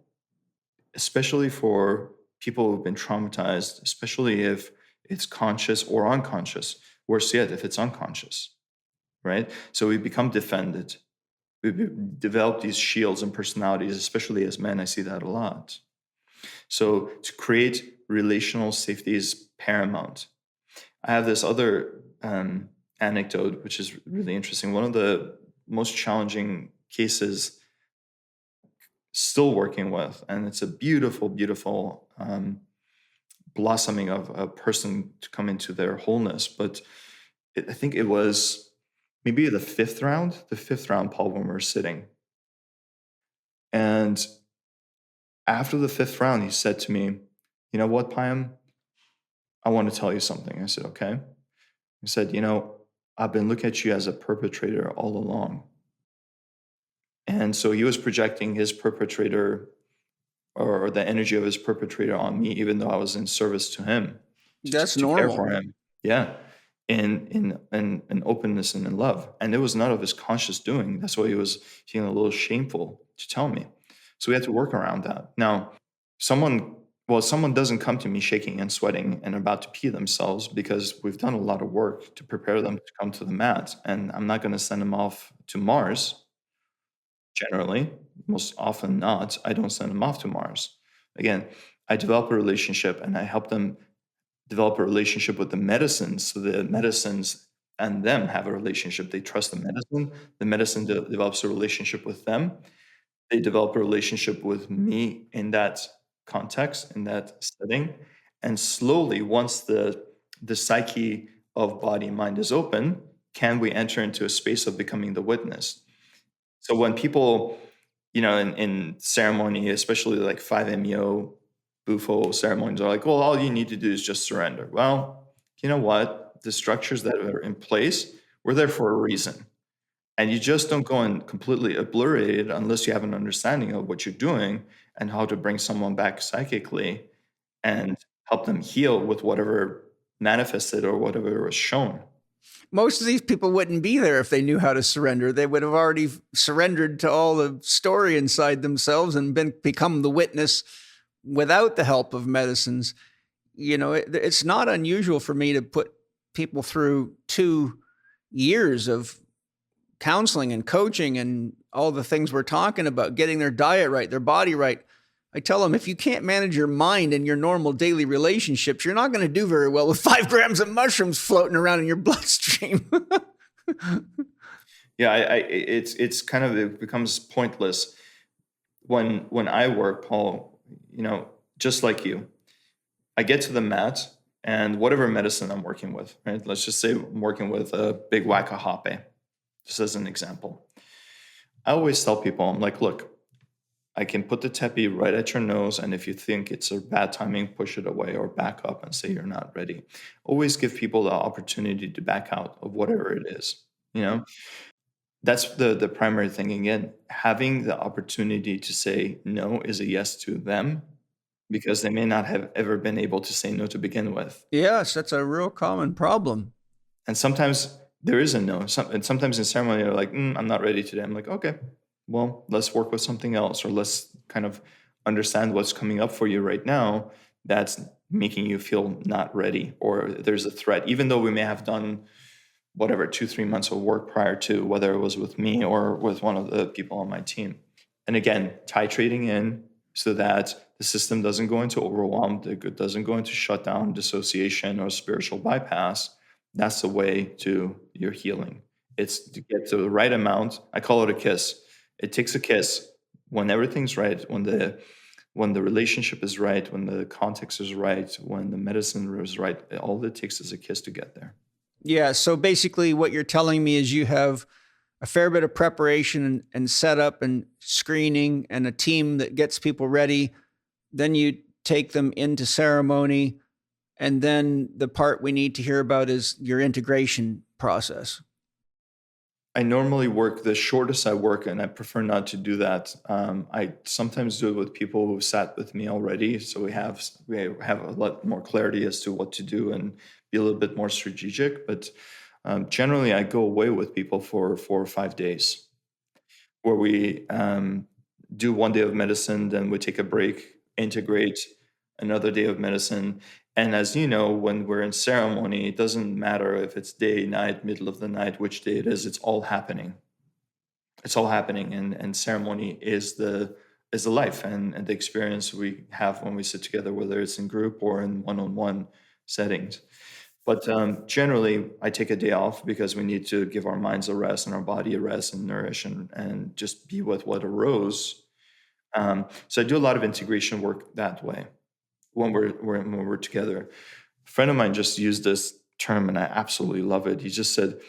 especially for people who've been traumatized, especially if it's conscious or unconscious. Worse yet, if it's unconscious, right? So we become defended. We develop these shields and personalities, especially as men. I see that a lot. So to create relational safety is paramount. I have this other anecdote, which is really interesting. One of the most challenging cases still working with, and it's a beautiful, beautiful blossoming of a person to come into their wholeness. But I think it was maybe the fifth round, Paul, when we were sitting. And after the fifth round, he said to me, you know what, Payam? I want to tell you something. I said, okay. He said, I've been looking at you as a perpetrator all along. And so he was projecting his perpetrator or the energy of his perpetrator on me, even though I was in service to him, That's to care for normal. him. Yeah. In openness and in love. And it was none of his conscious doing. That's why he was feeling a little shameful to tell me. So we had to work around that. Now, someone doesn't come to me shaking and sweating and about to pee themselves because we've done a lot of work to prepare them to come to the mat. And I'm not going to send them off to Mars. Generally, most often not, I don't send them off to Mars. Again, I develop a relationship and I help them develop a relationship with the medicines. So the medicines and them have a relationship. They trust the medicine develops a relationship with them. They develop a relationship with me in that context, in that setting. And slowly, once the psyche of body and mind is open, can we enter into a space of becoming the witness? So when people, in ceremony, especially like 5-MeO, Bufo ceremonies, are like, well, all you need to do is just surrender. Well, you know what? The structures that are in place were there for a reason. And you just don't go and completely obliterate it unless you have an understanding of what you're doing and how to bring someone back psychically and help them heal with whatever manifested or whatever was shown. Most of these people wouldn't be there if they knew how to surrender. They would have already surrendered to all the story inside themselves and become the witness without the help of medicines. It's not unusual for me to put people through 2 years of counseling and coaching and all the things we're talking about, getting their diet right, their body right. I tell them, if you can't manage your mind and your normal daily relationships, you're not going to do very well with 5 grams of mushrooms floating around in your bloodstream. Yeah, it's kind of, it becomes pointless when I work, Paul. Just like you, I get to the mat and whatever medicine I'm working with, right? Let's just say I'm working with a big whack of hape, just as an example. I always tell people, I'm like, look, I can put the tepi right at your nose, and if you think it's a bad timing, push it away or back up and say you're not ready. Always give people the opportunity to back out of whatever it is. That's the primary thing. Again, having the opportunity to say no is a yes to them because they may not have ever been able to say no to begin with. Yes, that's a real common problem. And sometimes there is a no. And sometimes in ceremony, they're like, I'm not ready today. I'm like, okay, well, let's work with something else, or let's kind of understand what's coming up for you right now that's making you feel not ready, or there's a threat, even though we may have done whatever 2-3 months of work prior to, whether it was with me or with one of the people on my team. And again, titrating in so that the system doesn't go into overwhelm, it doesn't go into shutdown, dissociation, or spiritual bypass. That's the way to your healing. It's to get to the right amount. I call it a kiss. It takes a kiss when everything's right, when the relationship is right, when the context is right, when the medicine is right. All it takes is a kiss to get there. Yeah. So basically what you're telling me is you have a fair bit of preparation and setup and screening and a team that gets people ready. Then you take them into ceremony. And then the part we need to hear about is your integration process. I normally work the shortest I work, and I prefer not to do that. I sometimes do it with people who sat with me already, so we have a lot more clarity as to what to do and be a little bit more strategic. But generally, I go away with people for 4 or 5 days, where we do 1 day of medicine, then we take a break, integrate another day of medicine. And as you know, when we're in ceremony, it doesn't matter if it's day, night, middle of the night, which day it is, it's all happening. It's all happening. And ceremony is the life and the experience we have when we sit together, whether it's in group or in one-on-one settings. But generally, I take a day off because we need to give our minds a rest and our body a rest and nourish and just be with what arose. So I do a lot of integration work that way. When we're together. A friend of mine just used this term and I absolutely love it. He just said,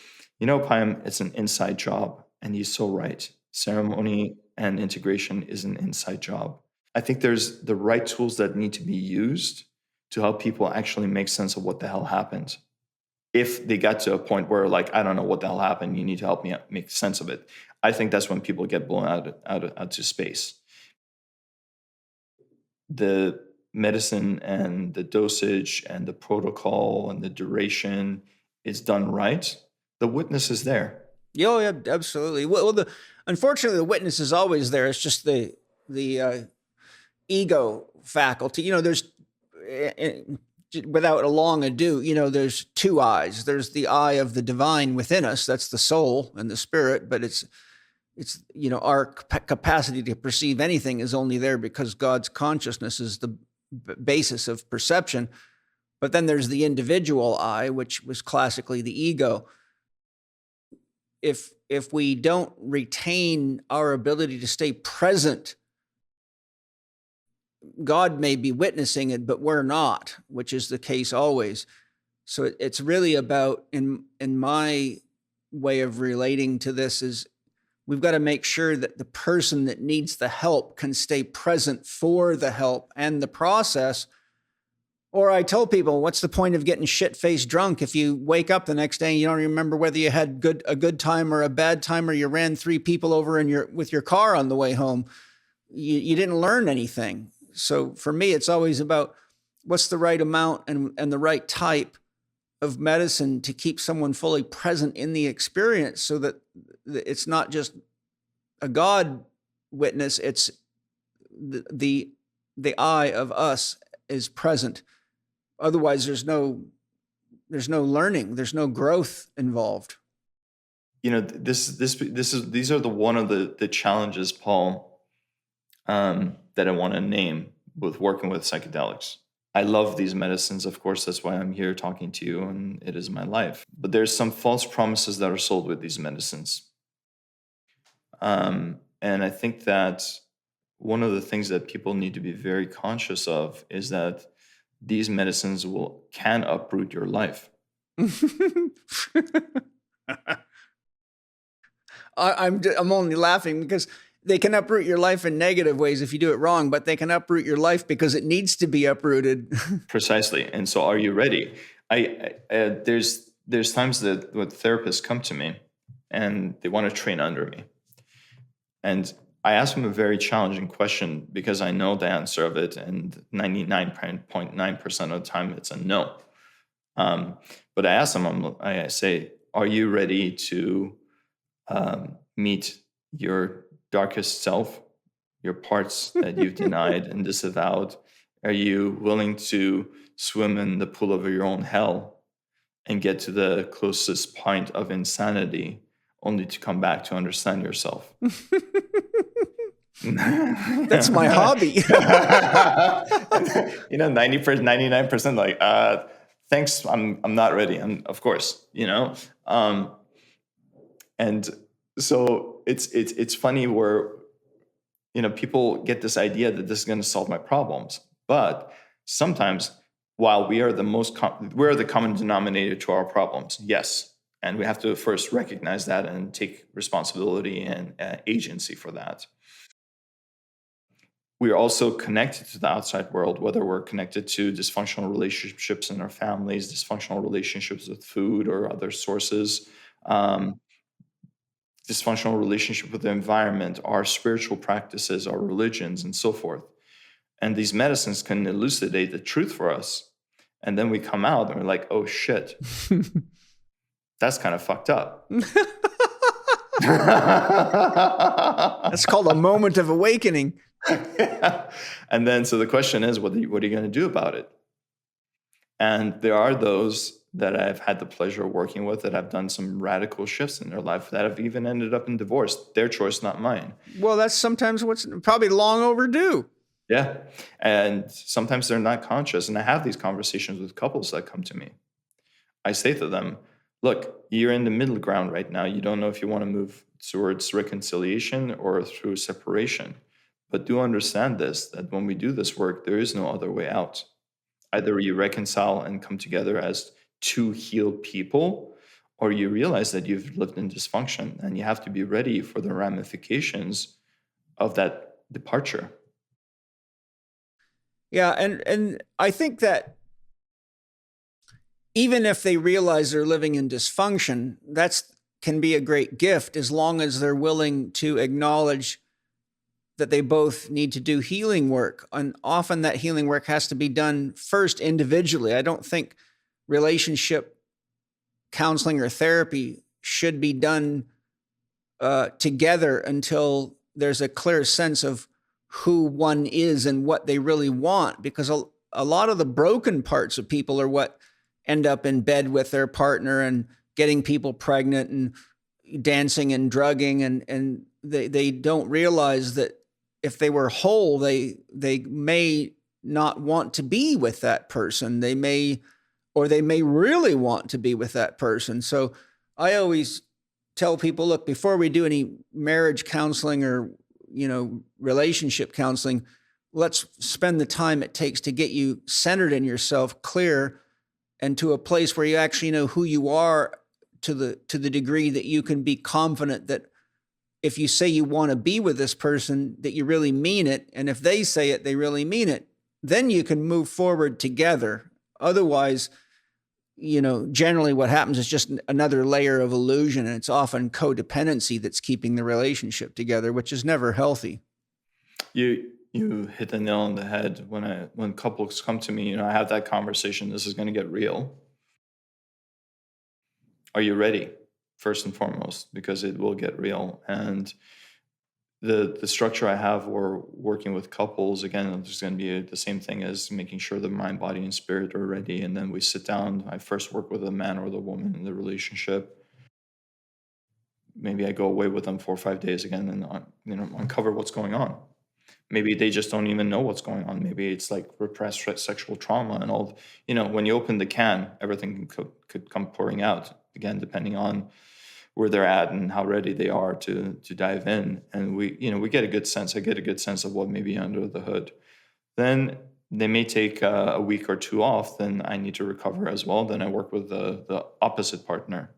Payam, it's an inside job. And he's so right. Ceremony and integration is an inside job. I think there's the right tools that need to be used to help people actually make sense of what the hell happened. if they got to a point where like, I don't know what the hell happened, you need to help me make sense of it. I think that's when people get blown out to space. The medicine and the dosage and the protocol and the duration is done right, the witness is there. Oh, yeah, absolutely. Well, unfortunately, the witness is always there. It's just the ego faculty. You know, there's, without a long ado, you know, there's two eyes. There's the eye of the divine within us. That's the soul and the spirit. But it's you know, our capacity to perceive anything is only there because God's consciousness is the basis of perception. But then there's the individual eye, which was classically the ego. If we don't retain our ability to stay present, God may be witnessing it, but we're not, which is the case always. So it's really about, in my way of relating to this, is we've got to make sure that the person that needs the help can stay present for the help and the process. Or I tell people, what's the point of getting shit-faced drunk if you wake up the next day and you don't remember whether you had a good time or a bad time, or you ran 3 people over with your car on the way home? You didn't learn anything. So for me, it's always about what's the right amount and the right type of medicine to keep someone fully present in the experience, so that it's not just a God witness, it's the eye of us is present. Otherwise, there's no learning, there's no growth involved. You know, these are one of the challenges, Paul, that I want to name with working with psychedelics. I love these medicines, of course, that's why I'm here talking to you, and it is my life. But there's some false promises that are sold with these medicines. And I think that one of the things that people need to be very conscious of is that these medicines can uproot your life. I'm only laughing because they can uproot your life in negative ways if you do it wrong, but they can uproot your life because it needs to be uprooted. Precisely. And so, are you ready? There's times that when therapists come to me and they want to train under me, and I ask them a very challenging question because I know the answer of it, and 99.9% of the time it's a no. But I ask them, I say, are you ready to meet your darkest self, your parts that you've denied and disavowed? Are you willing to swim in the pool of your own hell and get to the closest point of insanity only to come back to understand yourself? That's my hobby. 99% like, thanks, I'm not ready. Of course, and so it's funny where, people get this idea that this is going to solve my problems, but sometimes while we are the common denominator to our problems, yes, and we have to first recognize that and take responsibility and agency for that. We are also connected to the outside world, whether we're connected to dysfunctional relationships in our families, dysfunctional relationships with food or other sources, dysfunctional relationship with the environment, our spiritual practices, our religions, and so forth. And these medicines can elucidate the truth for us. And then we come out and we're like, oh shit, that's kind of fucked up. That's called a moment of awakening. And then, so the question is, what are you going to do about it? And there are those that I've had the pleasure of working with that have done some radical shifts in their life that have even ended up in divorce. Their choice, not mine. Well, that's sometimes what's probably long overdue. Yeah. And sometimes they're not conscious. And I have these conversations with couples that come to me. I say to them, look, you're in the middle ground right now. You don't know if you want to move towards reconciliation or through separation. But do understand this, that when we do this work, there is no other way out. Either you reconcile and come together as two healed people, or you realize that you've lived in dysfunction and you have to be ready for the ramifications of that departure. Yeah, and I think that even if they realize they're living in dysfunction, that's can be a great gift as long as they're willing to acknowledge that they both need to do healing work. And often that healing work has to be done first individually. I don't think relationship counseling or therapy should be done together until there's a clear sense of who one is and what they really want. Because a lot of the broken parts of people are what end up in bed with their partner and getting people pregnant and dancing and drugging. And they don't realize that if they were whole, they may not want to be with that person. They may really want to be with that person. So I always tell people, look, before we do any marriage counseling or, relationship counseling, let's spend the time it takes to get you centered in yourself, clear, and to a place where you actually know who you are to the degree that you can be confident that if you say you want to be with this person, that you really mean it. And if they say it, they really mean it. Then you can move forward together. Otherwise, generally what happens is just another layer of illusion. And it's often codependency that's keeping the relationship together, which is never healthy. You hit the nail on the head. When couples come to me, I have that conversation. This is going to get real. Are you ready? First and foremost, because it will get real. And the structure I have for working with couples, again, there's going to be the same thing as making sure the mind, body, and spirit are ready. And then we sit down. I first work with the man or the woman in the relationship. Maybe I go away with them 4 or 5 days again and uncover what's going on. Maybe they just don't even know what's going on. Maybe it's like repressed sexual trauma and all. When you open the can, everything could come pouring out, again, depending on where they're at and how ready they are to dive in. And we get a good sense. I get a good sense of what may be under the hood. Then they may take a week or two off. Then I need to recover as well. Then I work with the opposite partner.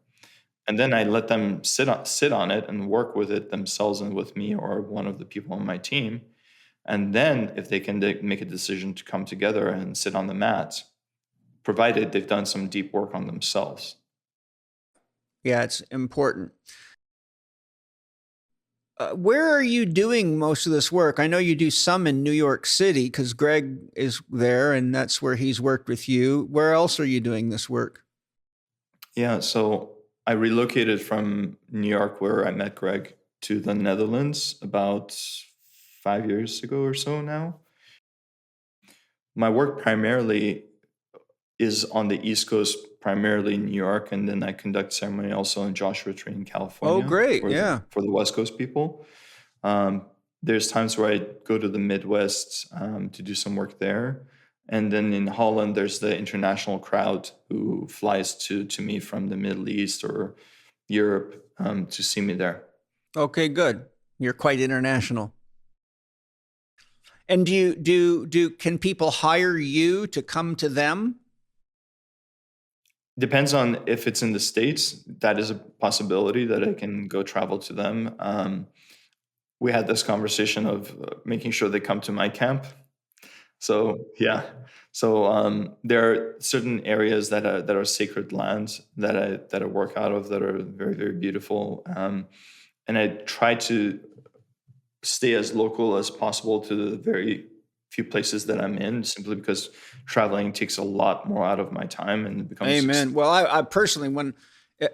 And then I let them sit on it and work with it themselves and with me or one of the people on my team. And then if they can make a decision to come together and sit on the mat, provided they've done some deep work on themselves. Yeah, it's important. Where are you doing most of this work? I know you do some in New York City because Greg is there and that's where he's worked with you. Where else are you doing this work? Yeah, so I relocated from New York, where I met Greg, to the Netherlands about 5 years ago or so now. My work primarily is on the East Coast, primarily in New York, and then I conduct ceremony also in Joshua Tree in California. Oh, great! For the West Coast people. There's times where I go to the Midwest to do some work there, and then in Holland, there's the international crowd who flies to me from the Middle East or Europe to see me there. Okay, good. You're quite international. And can people hire you to come to them? Depends on if it's in the States. That is a possibility that I can go travel to them. We had this conversation of making sure they come to my camp. So yeah. So there are certain areas that are sacred lands that I work out of that are very, very beautiful. And I try to stay as local as possible to the very few places that I'm in, simply because traveling takes a lot more out of my time and it becomes. Amen. Well, I personally,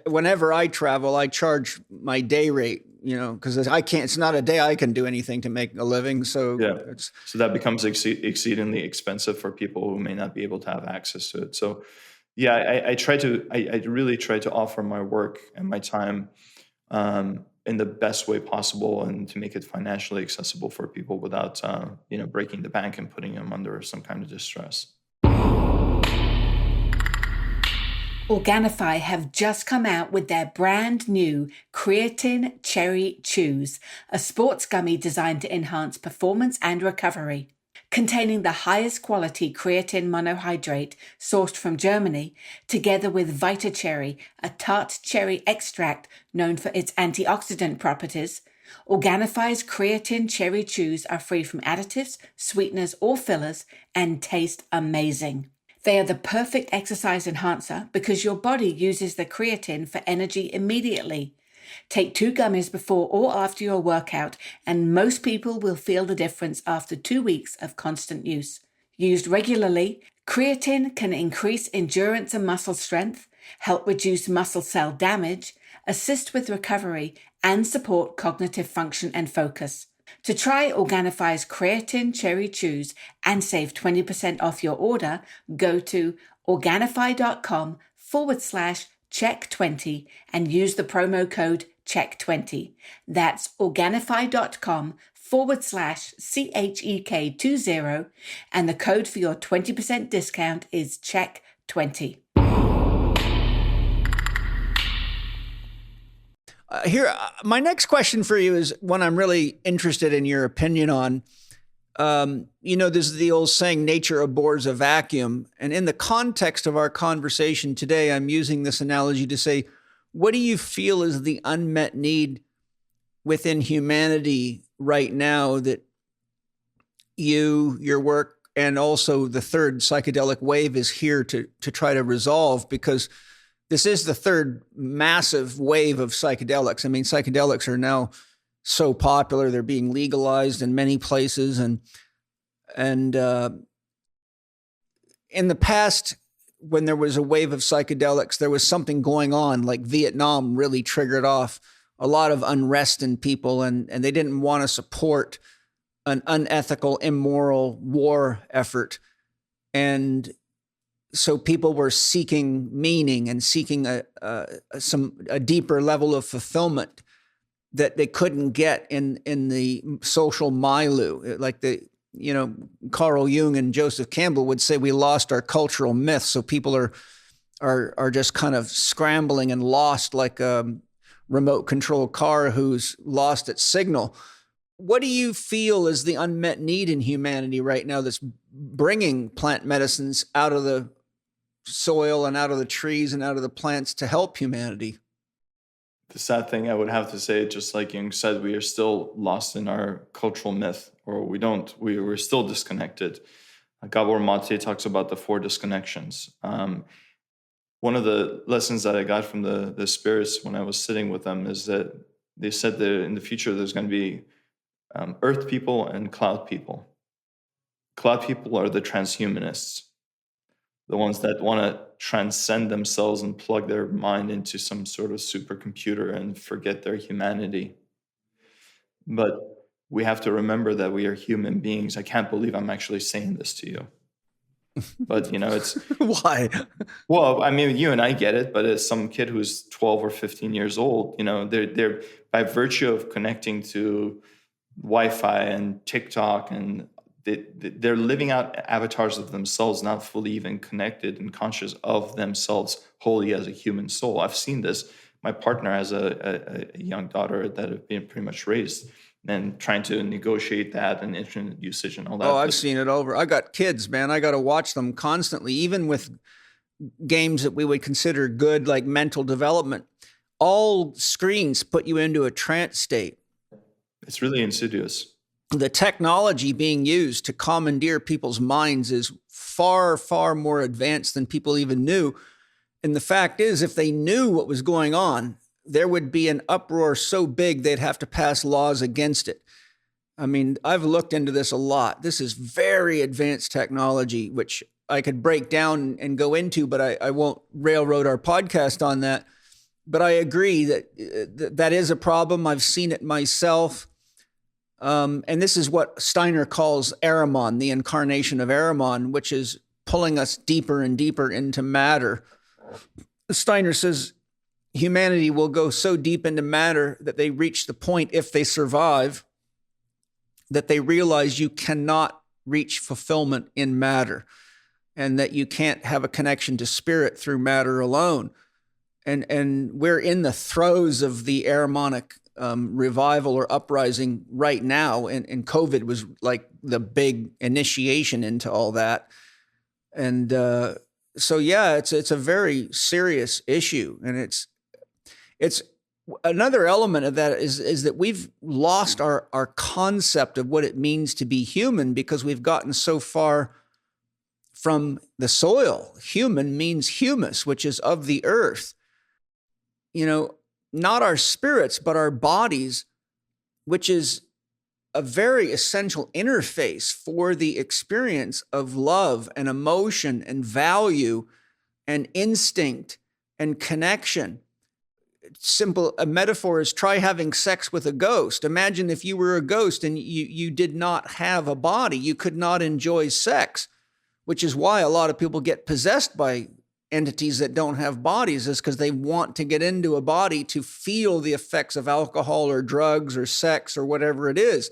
whenever I travel, I charge my day rate, because I can't. It's not a day I can do anything to make a living. So yeah, so that becomes exceedingly expensive for people who may not be able to have access to it. So yeah, I really try to offer my work and my time in the best way possible, and to make it financially accessible for people without, breaking the bank and putting them under some kind of distress. Organifi have just come out with their brand new Creatine Cherry Chews, a sports gummy designed to enhance performance and recovery. Containing the highest quality creatine monohydrate sourced from Germany, together with Vita Cherry, a tart cherry extract known for its antioxidant properties, Organifi's Creatine Cherry Chews are free from additives, sweeteners, or fillers and taste amazing. They are the perfect exercise enhancer because your body uses the creatine for energy immediately. Take 2 gummies before or after your workout, and most people will feel the difference after 2 weeks of constant use. Used regularly, creatine can increase endurance and muscle strength, help reduce muscle cell damage, assist with recovery, and support cognitive function and focus. To try Organifi's Creatine Cherry Chews and save 20% off your order, go to Organifi.com/Chek20 and use the promo code Chek20. That's Organifi.com/CHEK20 and the code for your 20% discount is Chek20. My next question for you is one I'm really interested in your opinion on. There's the old saying, nature abhors a vacuum. And in the context of our conversation today, I'm using this analogy to say, what do you feel is the unmet need within humanity right now that your work, and also the third psychedelic wave is here to try to resolve? Because this is the third massive wave of psychedelics. I mean, psychedelics are now so popular; they're being legalized in many places, and in the past, when there was a wave of psychedelics, there was something going on. Like Vietnam really triggered off a lot of unrest in people, and they didn't want to support an unethical, immoral war effort, and so people were seeking meaning and seeking a deeper level of fulfillment that they couldn't get in the social milieu. Like Carl Jung and Joseph Campbell would say, we lost our cultural myth. So people are just kind of scrambling and lost like a remote control car who's lost its signal. What do you feel is the unmet need in humanity right now that's bringing plant medicines out of the soil and out of the trees and out of the plants to help humanity? The sad thing I would have to say, just like Jung said, we are still lost in our cultural myth, or we're still disconnected. Gabor Mate talks about the 4 disconnections. One of the lessons that I got from the spirits when I was sitting with them is that they said that in the future there's going to be earth people and cloud people. Cloud people are the transhumanists, the ones that want to transcend themselves and plug their mind into some sort of supercomputer and forget their humanity. But we have to remember that we are human beings. I can't believe I'm actually saying this to you. But, it's... Why? Well, I mean, you and I get it, but as some kid who's 12 or 15 years old, they're by virtue of connecting to Wi-Fi and TikTok, and they're living out avatars of themselves, not fully even connected and conscious of themselves wholly as a human soul. I've seen this. My partner has a young daughter that have been pretty much raised, and trying to negotiate that and internet usage and all that. Oh, I've seen it over. I got kids, man. I got to watch them constantly, even with games that we would consider good, like mental development. All screens put you into a trance state. It's really insidious. The technology being used to commandeer people's minds is far, far more advanced than people even knew. And the fact is, if they knew what was going on, there would be an uproar so big they'd have to pass laws against it. I mean, I've looked into this a lot. This is very advanced technology, which I could break down and go into, but I won't railroad our podcast on that. But I agree that that is a problem. I've seen it myself. And this is what Steiner calls Ahriman, the incarnation of Ahriman, which is pulling us deeper and deeper into matter. Steiner says humanity will go so deep into matter that they reach the point, if they survive, that they realize you cannot reach fulfillment in matter, and that you can't have a connection to spirit through matter alone. And we're in the throes of the Ahrimanic revival or uprising right now, and COVID was like the big initiation into all that. And so yeah, it's a very serious issue, and it's another element of that is that we've lost our concept of what it means to be human, because we've gotten so far from the soil. Human means humus, which is of the earth. Not our spirits, but our bodies, which is a very essential interface for the experience of love and emotion and value and instinct and connection. A metaphor is try having sex with a ghost. Imagine if you were a ghost and you did not have a body, you could not enjoy sex, which is why a lot of people get possessed by entities that don't have bodies, is because they want to get into a body to feel the effects of alcohol or drugs or sex or whatever it is.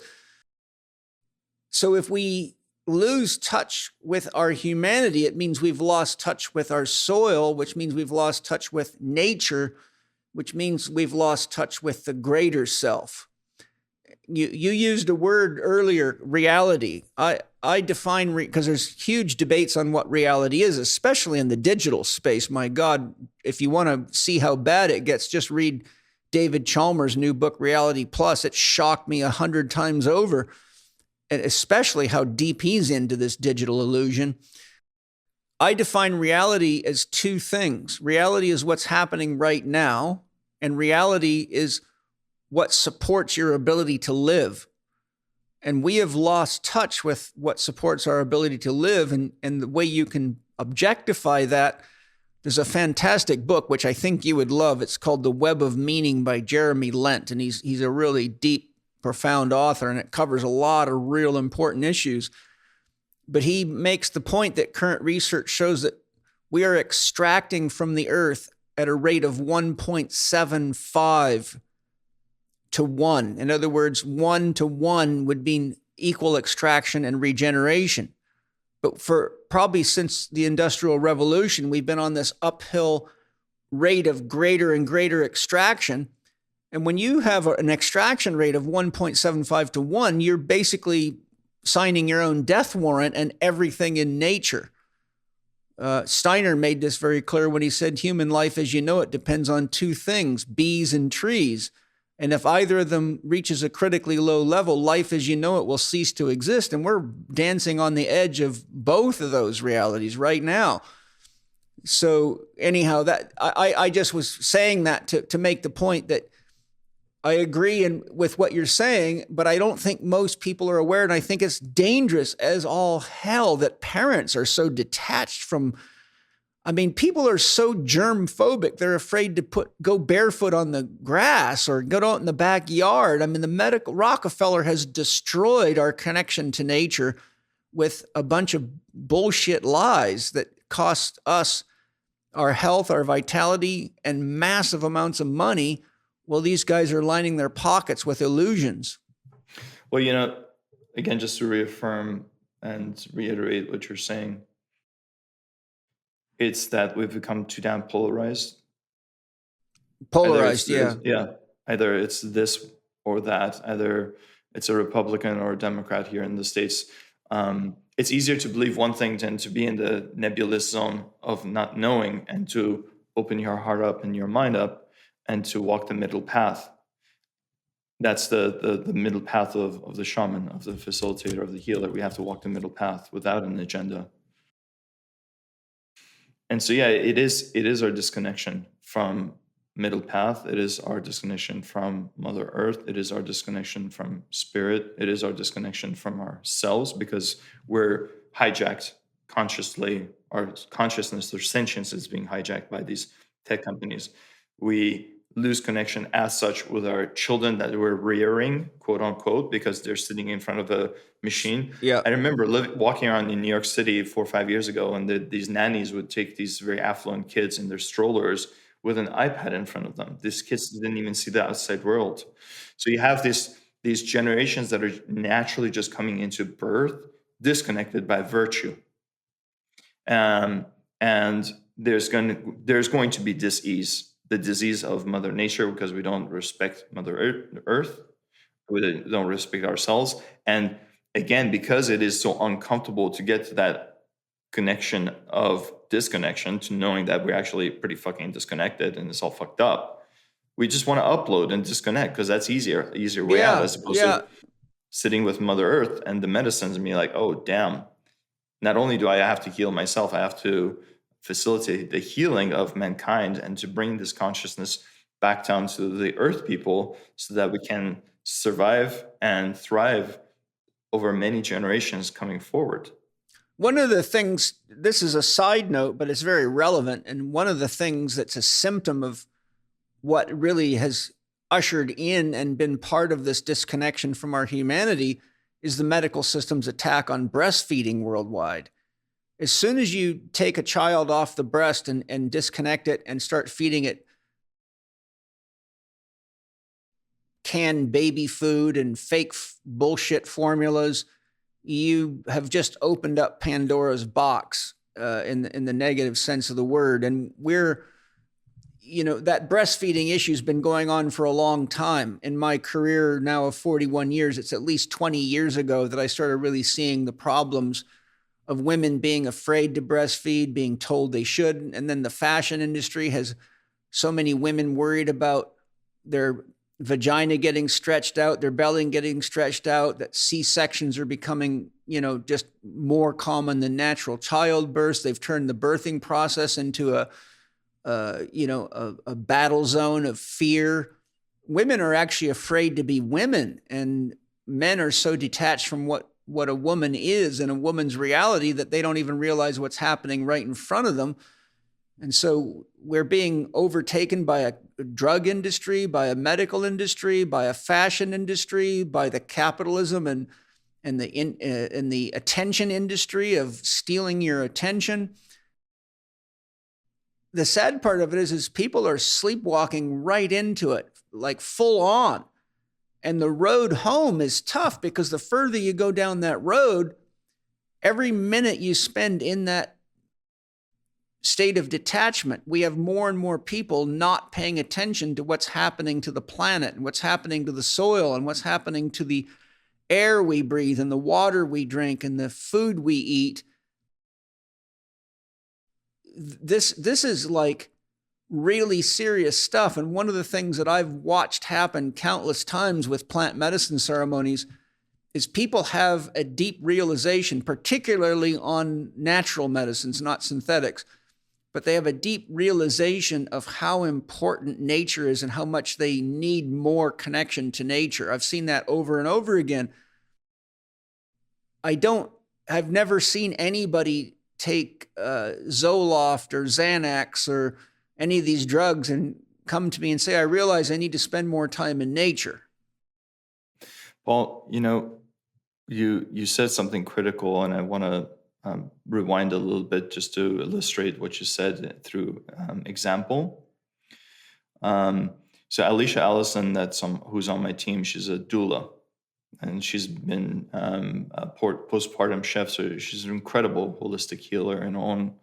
So if we lose touch with our humanity, it means we've lost touch with our soil, which means we've lost touch with nature, which means we've lost touch with the greater self. You used a word earlier, reality. I define, because there's huge debates on what reality is, especially in the digital space. My God, if you want to see how bad it gets, just read David Chalmers' new book, Reality Plus. It shocked me 100 times over, and especially how deep he's into this digital illusion. I define reality as two things. Reality is what's happening right now, and reality is what supports your ability to live. And we have lost touch with what supports our ability to live, and the way you can objectify that, there's a fantastic book, which I think you would love. It's called The Web of Meaning by Jeremy Lent, and he's a really deep, profound author, and it covers a lot of real important issues. But he makes the point that current research shows that we are extracting from the earth at a rate of 1.75 to 1. In other words, 1 to 1 would mean equal extraction and regeneration. But for probably since the Industrial Revolution, we've been on this uphill rate of greater and greater extraction. And when you have an extraction rate of 1.75 to 1, you're basically signing your own death warrant and everything in nature. Steiner made this very clear when he said human life as you know it depends on two things, bees and trees. And if either of them reaches a critically low level, life as you know it will cease to exist. And we're dancing on the edge of both of those realities right now. So anyhow, that I just was saying that to make the point that I agree with what you're saying, but I don't think most people are aware. And I think it's dangerous as all hell that parents are so detached from, people are so germ phobic. They're afraid to go barefoot on the grass or go out in the backyard. The Rockefeller has destroyed our connection to nature with a bunch of bullshit lies that cost us our health, our vitality, and massive amounts of money. Well, these guys are lining their pockets with illusions. Well, again, just to reaffirm and reiterate what you're saying, it's that we've become too damn polarized. Polarized, yeah. Yeah. Either it's this or that. Either it's a Republican or a Democrat here in the States. It's easier to believe one thing than to be in the nebulous zone of not knowing, and to open your heart up and your mind up and to walk the middle path. That's the middle path of the shaman, of the facilitator, of the healer. We have to walk the middle path without an agenda. And so, yeah, it is our disconnection from middle path. It is our disconnection from Mother Earth. It is our disconnection from spirit. It is our disconnection from ourselves, because we're hijacked consciously. Our consciousness or sentience is being hijacked by these tech companies. We lose connection as such with our children that we're rearing, quote unquote, because they're sitting in front of a machine. Yeah. I remember walking around in New York City 4 or 5 years ago, and these nannies would take these very affluent kids in their strollers with an iPad in front of them. These kids didn't even see the outside world. So you have these generations that are naturally just coming into birth, disconnected by virtue. And there's going to be dis-ease, the disease of Mother Nature, because we don't respect Mother Earth. We don't respect ourselves. And again, because it is so uncomfortable to get to that connection of disconnection, to knowing that we're actually pretty fucking disconnected and it's all fucked up, we just want to upload and disconnect, because that's easier way out, as opposed to sitting with Mother Earth and the medicines and be like, oh, damn, not only do I have to heal myself, I have to facilitate the healing of mankind and to bring this consciousness back down to the earth people so that we can survive and thrive over many generations coming forward. One of the things, this is a side note, but it's very relevant. And one of the things that's a symptom of what really has ushered in and been part of this disconnection from our humanity is the medical system's attack on breastfeeding worldwide. As soon as you take a child off the breast and disconnect it and start feeding it canned baby food and fake bullshit formulas, you have just opened up Pandora's box in the negative sense of the word. And that breastfeeding issue has been going on for a long time. In my career now of 41 years, it's at least 20 years ago that I started really seeing the problems of women being afraid to breastfeed, being told they shouldn't. And then the fashion industry has so many women worried about their vagina getting stretched out, their belly getting stretched out, that C-sections are becoming, just more common than natural childbirths. They've turned the birthing process into a battle zone of fear. Women are actually afraid to be women, and men are so detached from what a woman is and a woman's reality that they don't even realize what's happening right in front of them. And so we're being overtaken by a drug industry, by a medical industry, by a fashion industry, by the capitalism and the attention industry of stealing your attention. The sad part of it is people are sleepwalking right into it, like full on. And the road home is tough because the further you go down that road, every minute you spend in that state of detachment, we have more and more people not paying attention to what's happening to the planet and what's happening to the soil and what's happening to the air we breathe and the water we drink and the food we eat. This is like really serious stuff. And one of the things that I've watched happen countless times with plant medicine ceremonies is people have a deep realization, particularly on natural medicines, not synthetics, but they have a deep realization of how important nature is and how much they need more connection to nature. I've seen that over and over again. I've never seen anybody take Zoloft or Xanax or any of these drugs and come to me and say, I realize I need to spend more time in nature. Paul, you said something critical, and I want to rewind a little bit just to illustrate what you said through example. So Alicia Allison, who's on my team, she's a doula, and she's been a postpartum chef, so she's an incredible holistic healer and own.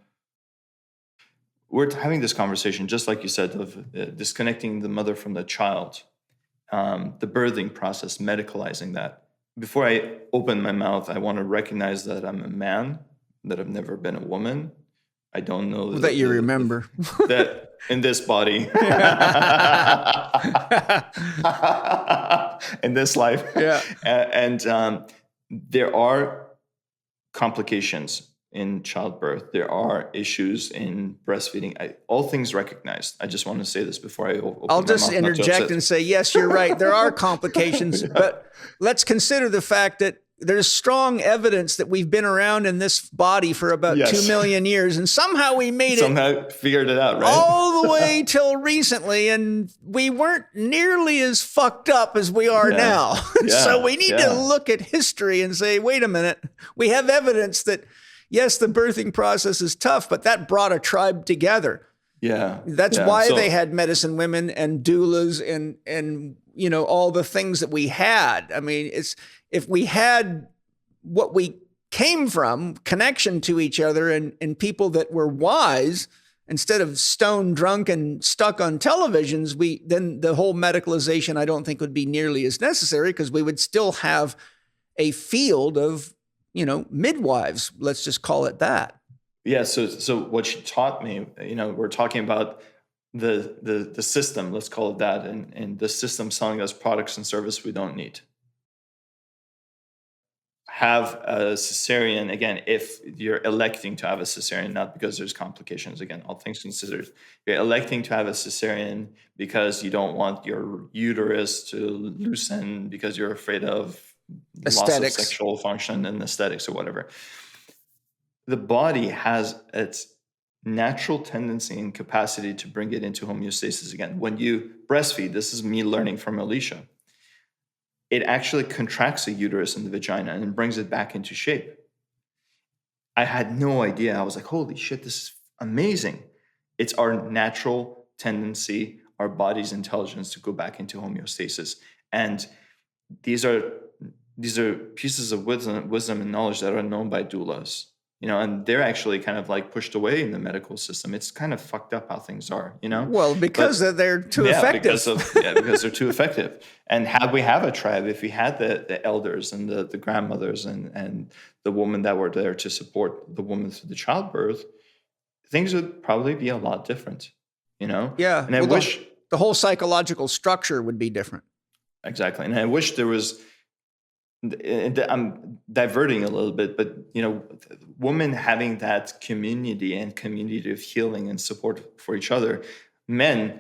We're having this conversation, just like you said, of disconnecting the mother from the child, the birthing process, medicalizing that. Before I open my mouth, I want to recognize that I'm a man, that I've never been a woman. I don't know that you remember that in this body, in this life. Yeah. And there are complications in childbirth. There are issues in breastfeeding. All things recognized. I just want to say this before I open I'll my just mouth, interject and say, yes, you're right. There are complications, but let's consider the fact that there's strong evidence that we've been around in this body for about 2 million years, and somehow we figured it out, right? All the way till recently, and we weren't nearly as fucked up as we are now. So we need to look at history and say, wait a minute, we have evidence that, yes, the birthing process is tough, but that brought a tribe together. Yeah. That's why they had medicine women and doulas and all the things that we had. I mean, if we had what we came from, connection to each other and people that were wise, instead of stone drunk and stuck on televisions, then the whole medicalization, I don't think, would be nearly as necessary, because we would still have a field of, midwives. Let's just call it that. Yeah. So what she taught me, we're talking about the system, let's call it that, and the system selling us products and service we don't need. have a cesarean, again, if you're electing to have a cesarean, not because there's complications, again, all things considered, you're electing to have a cesarean because you don't want your uterus to loosen because you're afraid of loss of Aesthetics. sexual function and aesthetics or whatever. The body has its natural tendency and capacity to bring it into homeostasis again. When you breastfeed, this is me learning from Alicia, it actually contracts the uterus and the vagina and brings it back into shape. I had no idea. I was like, holy shit, this is amazing. It's our natural tendency, our body's intelligence to go back into homeostasis. And these are pieces of wisdom and knowledge that are known by doulas. And they're actually kind of like pushed away in the medical system. It's kind of fucked up how things are, Well, because they're too effective. Because they're too effective. And had we have a tribe, if we had the elders and the grandmothers and the women that were there to support the woman through the childbirth, things would probably be a lot different, Yeah. And I wish the whole psychological structure would be different. Exactly. And I wish there was, I'm diverting a little bit, but women having that community of healing and support for each other. Men,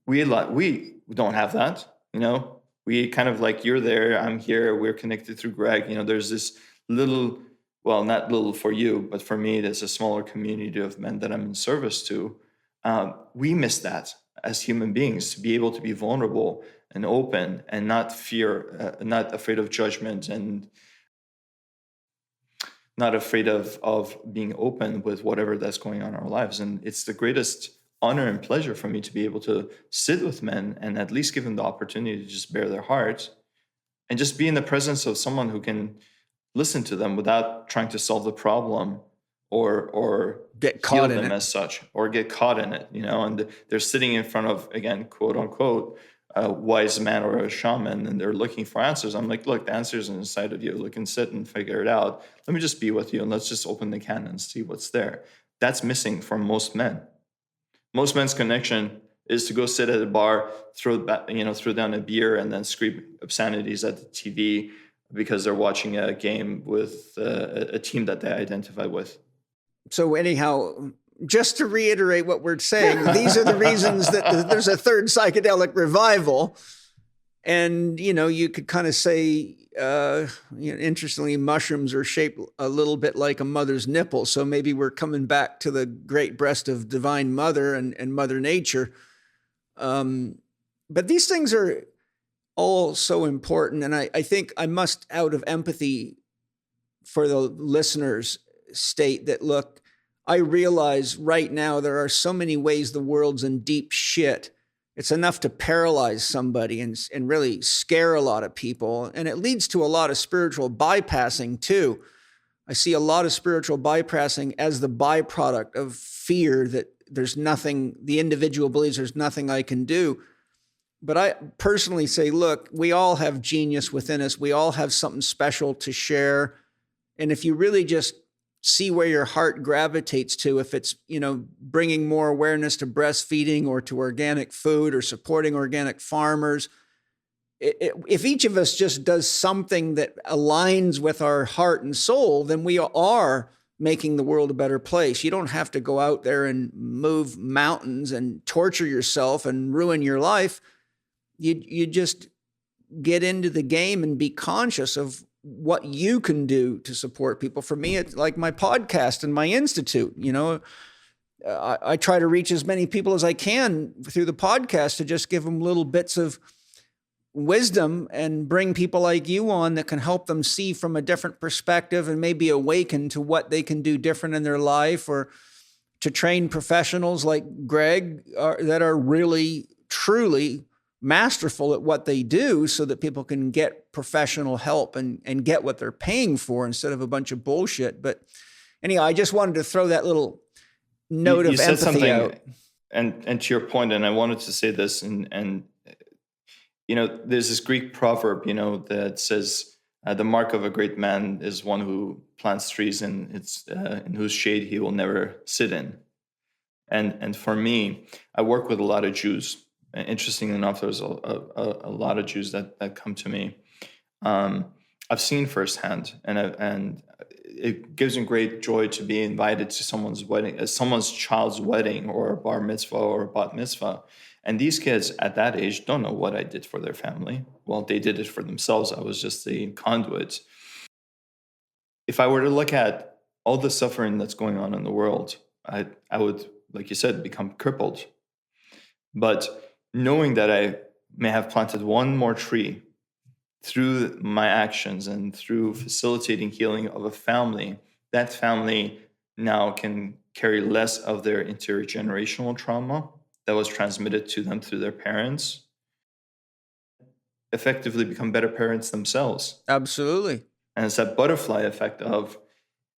we don't have that. We kind of like, you're there, I'm here, we're connected through Greg. There's this little, well, not little for you, but for me, there's a smaller community of men that I'm in service to. We miss that as human beings, to be able to be vulnerable and open and not not afraid of judgment and not afraid of being open with whatever that's going on in our lives. And it's the greatest honor and pleasure for me to be able to sit with men and at least give them the opportunity to just bare their heart and just be in the presence of someone who can listen to them without trying to solve the problem or get caught in them it as such, or get caught in it, and they're sitting in front of, again, quote unquote, a wise man or a shaman, and they're looking for answers. I'm like, look, the answer's inside of you. Look and sit and figure it out. Let me just be with you and let's just open the can and see what's there. That's missing from most men. Most men's connection is to go sit at a bar, throw down a beer, and then scream obscenities at the TV because they're watching a game with a team that they identify with. So anyhow, just to reiterate what we're saying, these are the reasons that there's a third psychedelic revival. And, you could kind of say, interestingly, mushrooms are shaped a little bit like a mother's nipple. So maybe we're coming back to the great breast of Divine Mother and Mother Nature. But these things are all so important. And I think I must, out of empathy for the listeners, state that, look, I realize right now there are so many ways the world's in deep shit. It's enough to paralyze somebody and really scare a lot of people. And it leads to a lot of spiritual bypassing too. I see a lot of spiritual bypassing as the byproduct of fear that there's nothing, the individual believes there's nothing I can do. But I personally say, look, we all have genius within us. We all have something special to share. And if you really just see where your heart gravitates to, if it's, bringing more awareness to breastfeeding or to organic food or supporting organic farmers, if each of us just does something that aligns with our heart and soul, then we are making the world a better place. You don't have to go out there and move mountains and torture yourself and ruin your life. You just get into the game and be conscious of what you can do to support people. For me, it's like my podcast and my institute. I try to reach as many people as I can through the podcast to just give them little bits of wisdom and bring people like you on that can help them see from a different perspective and maybe awaken to what they can do different in their life, or to train professionals like Greg that are really, truly masterful at what they do, so that people can get professional help and get what they're paying for instead of a bunch of bullshit. But anyhow, I just wanted to throw that little note of empathy out. And to your point, and I wanted to say this, and there's this Greek proverb, that says the mark of a great man is one who plants trees in whose shade he will never sit in. And for me, I work with a lot of Jews. Interestingly enough, there's a lot of Jews that come to me. I've seen firsthand, and it gives me great joy to be invited to someone's wedding, someone's child's wedding, or a bar mitzvah or a bat mitzvah. And these kids at that age don't know what I did for their family. Well, they did it for themselves. I was just the conduit. If I were to look at all the suffering that's going on in the world, I would, like you said, become crippled. But knowing that I may have planted one more tree through my actions and through facilitating healing of a family, that family now can carry less of their intergenerational trauma that was transmitted to them through their parents, effectively become better parents themselves. Absolutely. And it's that butterfly effect of,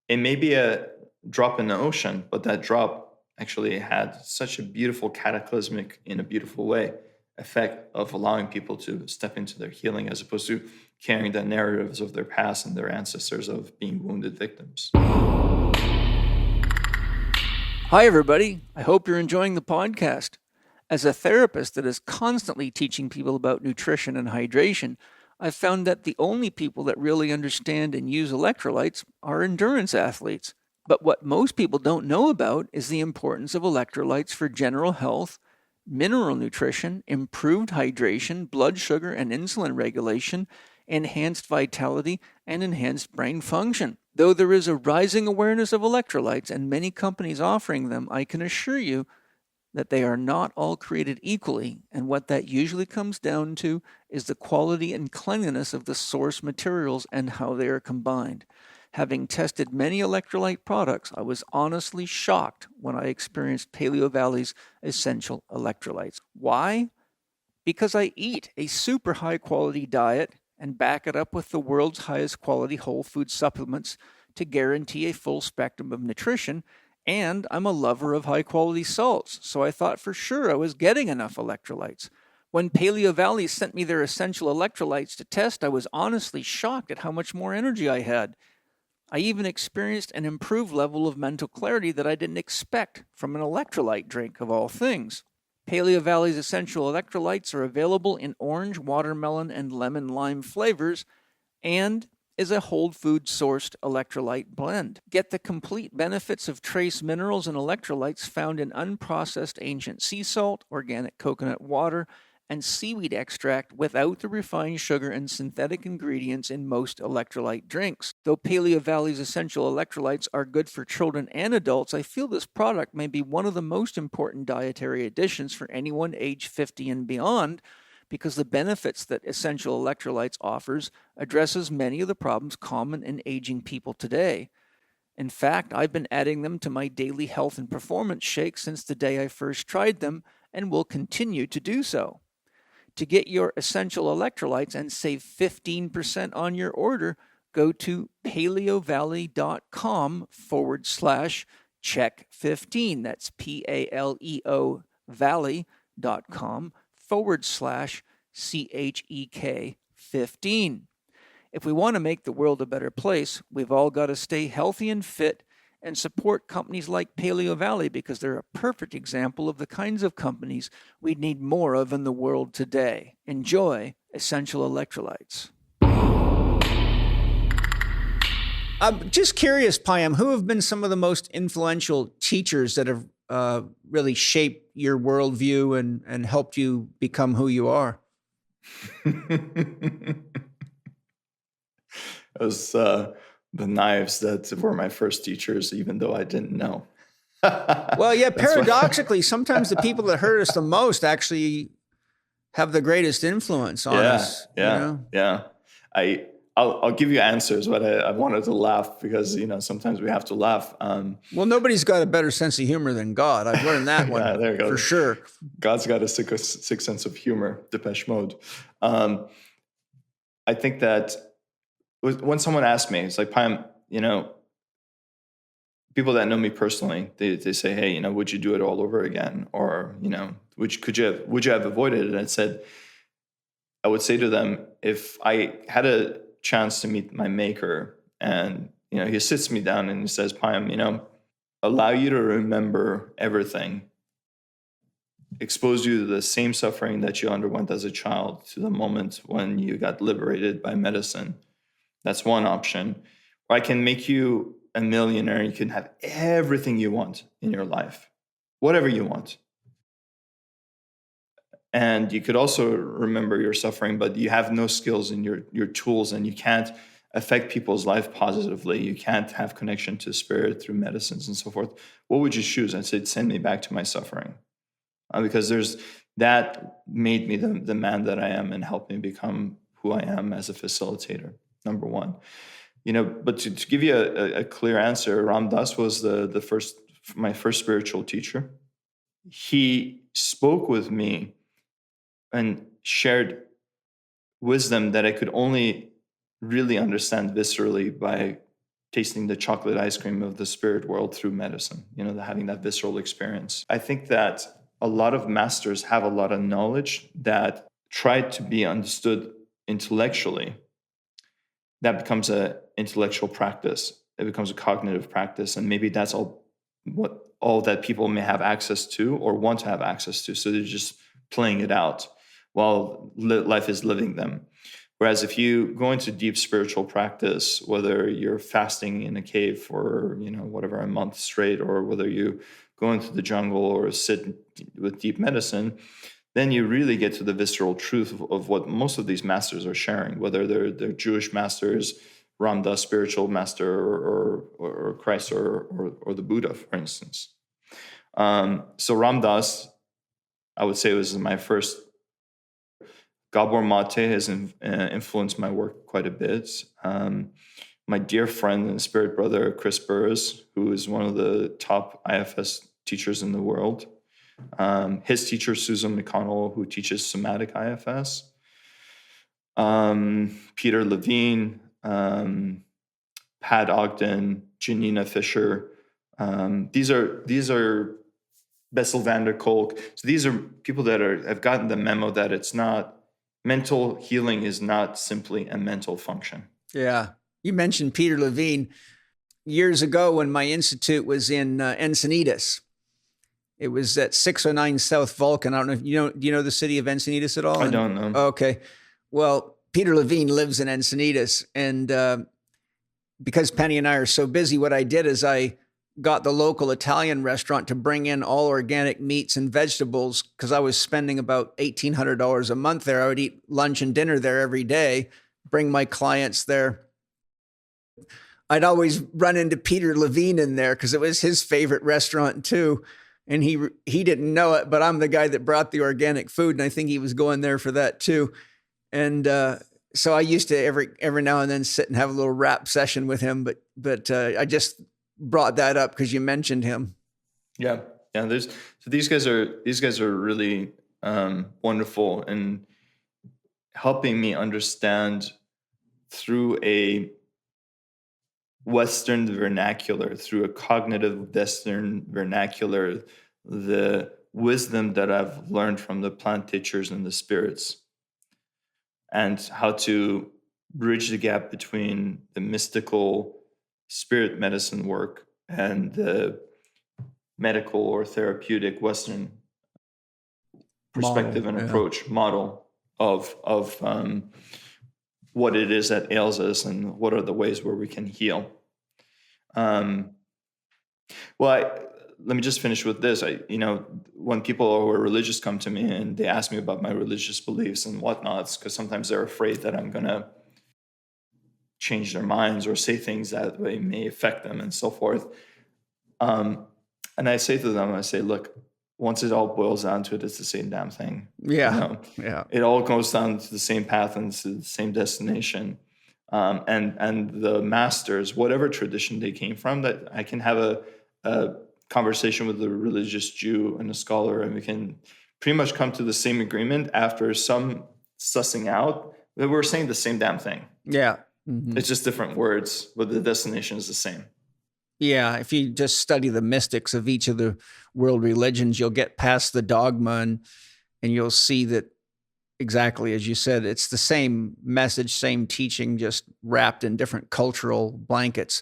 it may be a drop in the ocean, but that drop actually had such a beautiful cataclysmic, in a beautiful way, effect of allowing people to step into their healing, as opposed to carrying the narratives of their past and their ancestors of being wounded victims. Hi, everybody. I hope you're enjoying the podcast. As a therapist that is constantly teaching people about nutrition and hydration, I've found that the only people that really understand and use electrolytes are endurance athletes. But what most people don't know about is the importance of electrolytes for general health, mineral nutrition, improved hydration, blood sugar and insulin regulation, enhanced vitality, and enhanced brain function. Though there is a rising awareness of electrolytes and many companies offering them, I can assure you that they are not all created equally, and what that usually comes down to is the quality and cleanliness of the source materials and how they are combined. Having tested many electrolyte products, I was honestly shocked when I experienced Paleo Valley's essential electrolytes. Why? Because I eat a super high quality diet and back it up with the world's highest quality whole food supplements to guarantee a full spectrum of nutrition. And I'm a lover of high-quality salts, so I thought for sure I was getting enough electrolytes. When Paleo Valley sent me their essential electrolytes to test, I was honestly shocked at how much more energy I had. I even experienced an improved level of mental clarity that I didn't expect from an electrolyte drink, of all things. Paleo Valley's essential electrolytes are available in orange, watermelon, and lemon lime flavors, and is a whole food sourced electrolyte blend. Get the complete benefits of trace minerals and electrolytes found in unprocessed ancient sea salt, organic coconut water, and seaweed extract without the refined sugar and synthetic ingredients in most electrolyte drinks. Though Paleo Valley's essential electrolytes are good for children and adults, I feel this product may be one of the most important dietary additions for anyone age 50 and beyond, because the benefits that essential electrolytes offers addresses many of the problems common in aging people today. In fact, I've been adding them to my daily health and performance shakes since the day I first tried them, and will continue to do so. To get your essential electrolytes and save 15% on your order, go to paleovalley.com/Chek15. That's PALEO valley.com/CHEK15. If we want to make the world a better place, we've all got to stay healthy and fit and support companies like Paleo Valley, because they're a perfect example of the kinds of companies we need more of in the world today. Enjoy essential electrolytes. I'm just curious, Payam, who have been some of the most influential teachers that have really shaped your worldview and helped you become who you are? It was the knives that were my first teachers, even though I didn't know. Well, yeah, paradoxically, sometimes the people that hurt us the most actually have the greatest influence on us. Yeah. I'll give you answers, but I wanted to laugh because, sometimes we have to laugh. Well, nobody's got a better sense of humor than God. I've learned that one there you go. For sure. God's got a sick sense of humor, Depeche Mode. I think that when someone asks me, it's like, Payam, people that know me personally, they say, hey, would you do it all over again? Or, would you have avoided it? And I would say to them, if I had a chance to meet my maker and, he sits me down and he says, Payam, allow you to remember everything, expose you to the same suffering that you underwent as a child to the moment when you got liberated by medicine, That's one option. Or I can make you a millionaire. You can have everything you want in your life, whatever you want. And you could also remember your suffering, but you have no skills in your tools, and you can't affect people's life positively. You can't have connection to spirit through medicines and so forth. What would you choose? I'd say, send me back to my suffering. Because that made me the man that I am and helped me become who I am as a facilitator, number one. But to give you a clear answer, Ram Dass was my first spiritual teacher. He spoke with me and shared wisdom that I could only really understand viscerally by tasting the chocolate ice cream of the spirit world through medicine, having that visceral experience. I think that a lot of masters have a lot of knowledge that try to be understood intellectually. That becomes an intellectual practice. It becomes a cognitive practice. And maybe that's all that people may have access to or want to have access to. So they're just playing it out while life is living them. Whereas if you go into deep spiritual practice, whether you're fasting in a cave for, whatever, a month straight, or whether you go into the jungle or sit with deep medicine, then you really get to the visceral truth of what most of these masters are sharing, whether they're Jewish masters, Ram Dass, spiritual master, or Christ, or the Buddha, for instance. So Ram Dass, I would say, was my first. Gabor Mate has influenced my work quite a bit. My dear friend and spirit brother, Chris Burris, who is one of the top IFS teachers in the world. His teacher, Susan McConnell, who teaches somatic IFS. Peter Levine, Pat Ogden, Janina Fisher. These are Bessel van der Kolk. So these are people that have gotten the memo that it's not, mental healing is not simply a mental function. Yeah. You mentioned Peter Levine. Years ago when my institute was in Encinitas, it was at 609 South Vulcan. I don't know if do you know the city of Encinitas at all? I don't know. Okay. Well, Peter Levine lives in Encinitas. And because Penny and I are so busy, what I did is I got the local Italian restaurant to bring in all organic meats and vegetables because I was spending about $1,800 a month there. I would eat lunch and dinner there every day, bring my clients there. I'd always run into Peter Levine in there because it was his favorite restaurant too. And he didn't know it, but I'm the guy that brought the organic food. And I think he was going there for that too. And so I used to every now and then sit and have a little rap session with him. But I just brought that up because you mentioned him. Yeah. These guys are really wonderful in helping me understand through a Western vernacular, through a cognitive Western vernacular, the wisdom that I've learned from the plant teachers and the spirits, and how to bridge the gap between the mystical spirit medicine work and the medical or therapeutic Western perspective and approach model of what it is that ails us and what are the ways where we can heal. Let me just finish with this. When people who are religious come to me and they ask me about my religious beliefs and whatnots, because sometimes they're afraid that I'm going to change their minds or say things that may affect them and so forth. And I say to them, look, once it all boils down to it, it's the same damn thing. Yeah. Yeah. It all goes down to the same path and to the same destination. And the masters, whatever tradition they came from, that I can have a conversation with a religious Jew and a scholar, and we can pretty much come to the same agreement after some sussing out that we're saying the same damn thing. Yeah. Mm-hmm. It's just different words, but the destination is the same. Yeah. If you just study the mystics of each of the world religions, you'll get past the dogma and you'll see that exactly as you said, it's the same message, same teaching, just wrapped in different cultural blankets.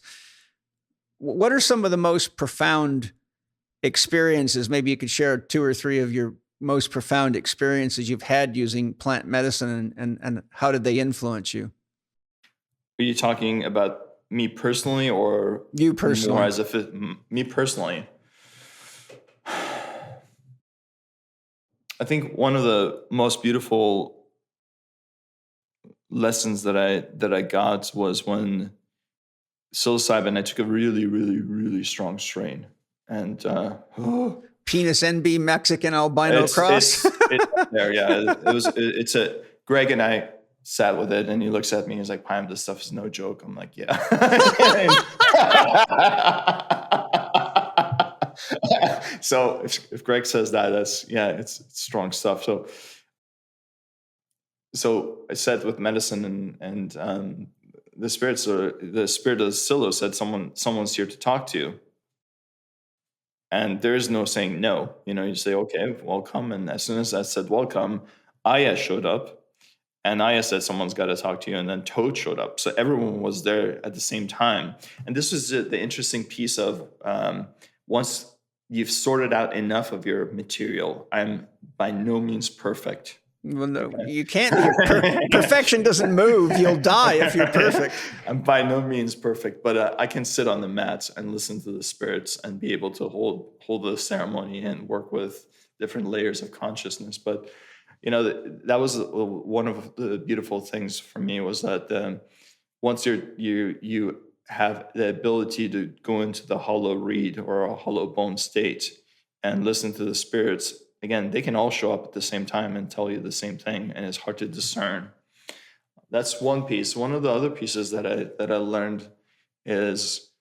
What are some of the most profound experiences? Maybe you could share 2 or 3 of your most profound experiences you've had using plant medicine, and how did they influence you? Are you talking about me personally or You personally? more as me personally? I think one of the most beautiful lessons that I got was when psilocybin, I took a really, really, really strong strain. And Penis NB Mexican albino cross. it's there, yeah. It's a Greg and I sat with it, and he looks at me. He's like, "Payam, this stuff is no joke." I'm like, "Yeah." So if Greg says that, it's strong stuff. So I sat with medicine, and the spirit of the psilo said, someone's here to talk to you. And there's no saying no. You say, okay, welcome. And as soon as I said welcome, Aya showed up. And Aya said, someone's got to talk to you. And then Toad showed up. So everyone was there at the same time. And this was the interesting piece of once you've sorted out enough of your material, I'm by no means perfect. Well, no, you can't. Perfection doesn't move. You'll die if you're perfect. I'm by no means perfect, but I can sit on the mats and listen to the spirits and be able to hold the ceremony and work with different layers of consciousness. But that was one of the beautiful things for me, was that once you have the ability to go into the hollow reed or a hollow bone state and listen to the spirits. Again, they can all show up at the same time and tell you the same thing, and it's hard to discern. That's one piece. One of the other pieces that I learned is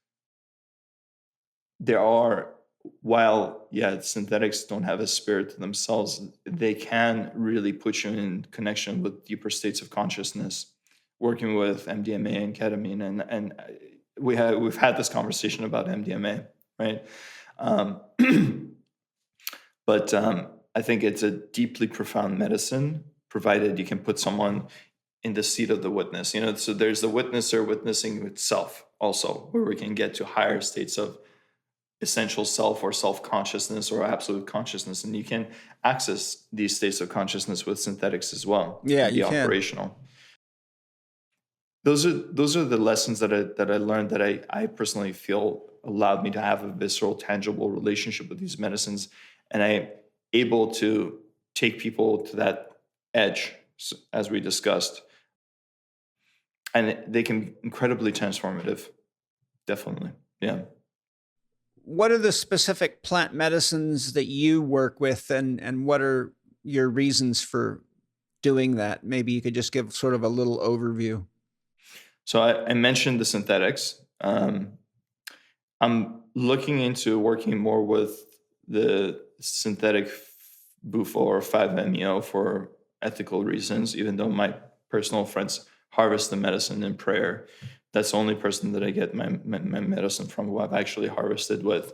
while synthetics don't have a spirit to themselves, they can really put you in connection with deeper states of consciousness. Working with MDMA and ketamine, and we've had this conversation about MDMA, right? But I think it's a deeply profound medicine, provided you can put someone in the seat of the witness. So there's the witnesser witnessing itself also, where we can get to higher states of essential self or self-consciousness or absolute consciousness. And you can access these states of consciousness with synthetics as well. Yeah, you can. Operational. Those are the lessons that I learned, that I personally feel allowed me to have a visceral, tangible relationship with these medicines. And I'm able to take people to that edge, as we discussed. And they can be incredibly transformative. Definitely. Yeah. What are the specific plant medicines that you work with, and what are your reasons for doing that? Maybe you could just give sort of a little overview. So I mentioned the synthetics. I'm looking into working more with the synthetic bufo or 5-MeO for ethical reasons, even though my personal friends harvest the medicine in prayer. That's the only person that I get my medicine from who I've actually harvested with.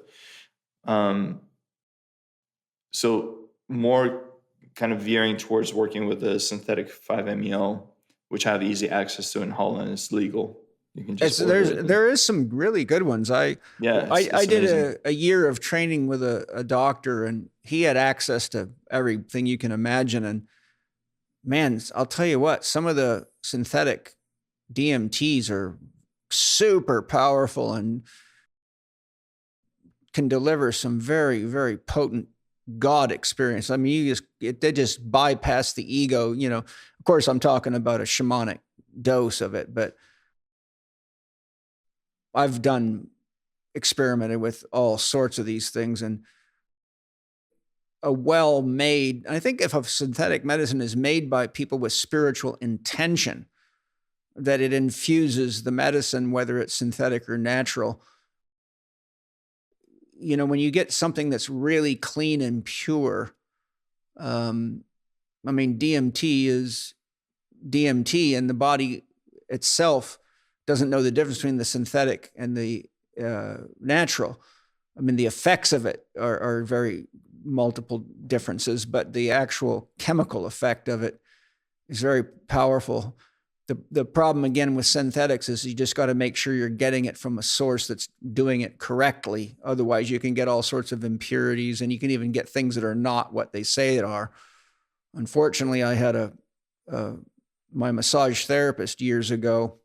So more kind of veering towards working with the synthetic 5-MeO, which I have easy access to in Holland. It's legal. You can just there is some really good ones. I did a year of training with a doctor, and he had access to everything you can imagine. And man, I'll tell you what, some of the synthetic DMTs are super powerful and can deliver some very, very potent God experience. I mean, they just bypass the ego. Of course, I'm talking about a shamanic dose of it, but I've experimented with all sorts of these things, and I think if a synthetic medicine is made by people with spiritual intention, that it infuses the medicine, whether it's synthetic or natural. When you get something that's really clean and pure, DMT is DMT, and the body itself doesn't know the difference between the synthetic and the natural. The effects of it are very multiple differences, but the actual chemical effect of it is very powerful. The problem, again, with synthetics is you just got to make sure you're getting it from a source that's doing it correctly. Otherwise, you can get all sorts of impurities, and you can even get things that are not what they say it are. Unfortunately, I had my massage therapist years ago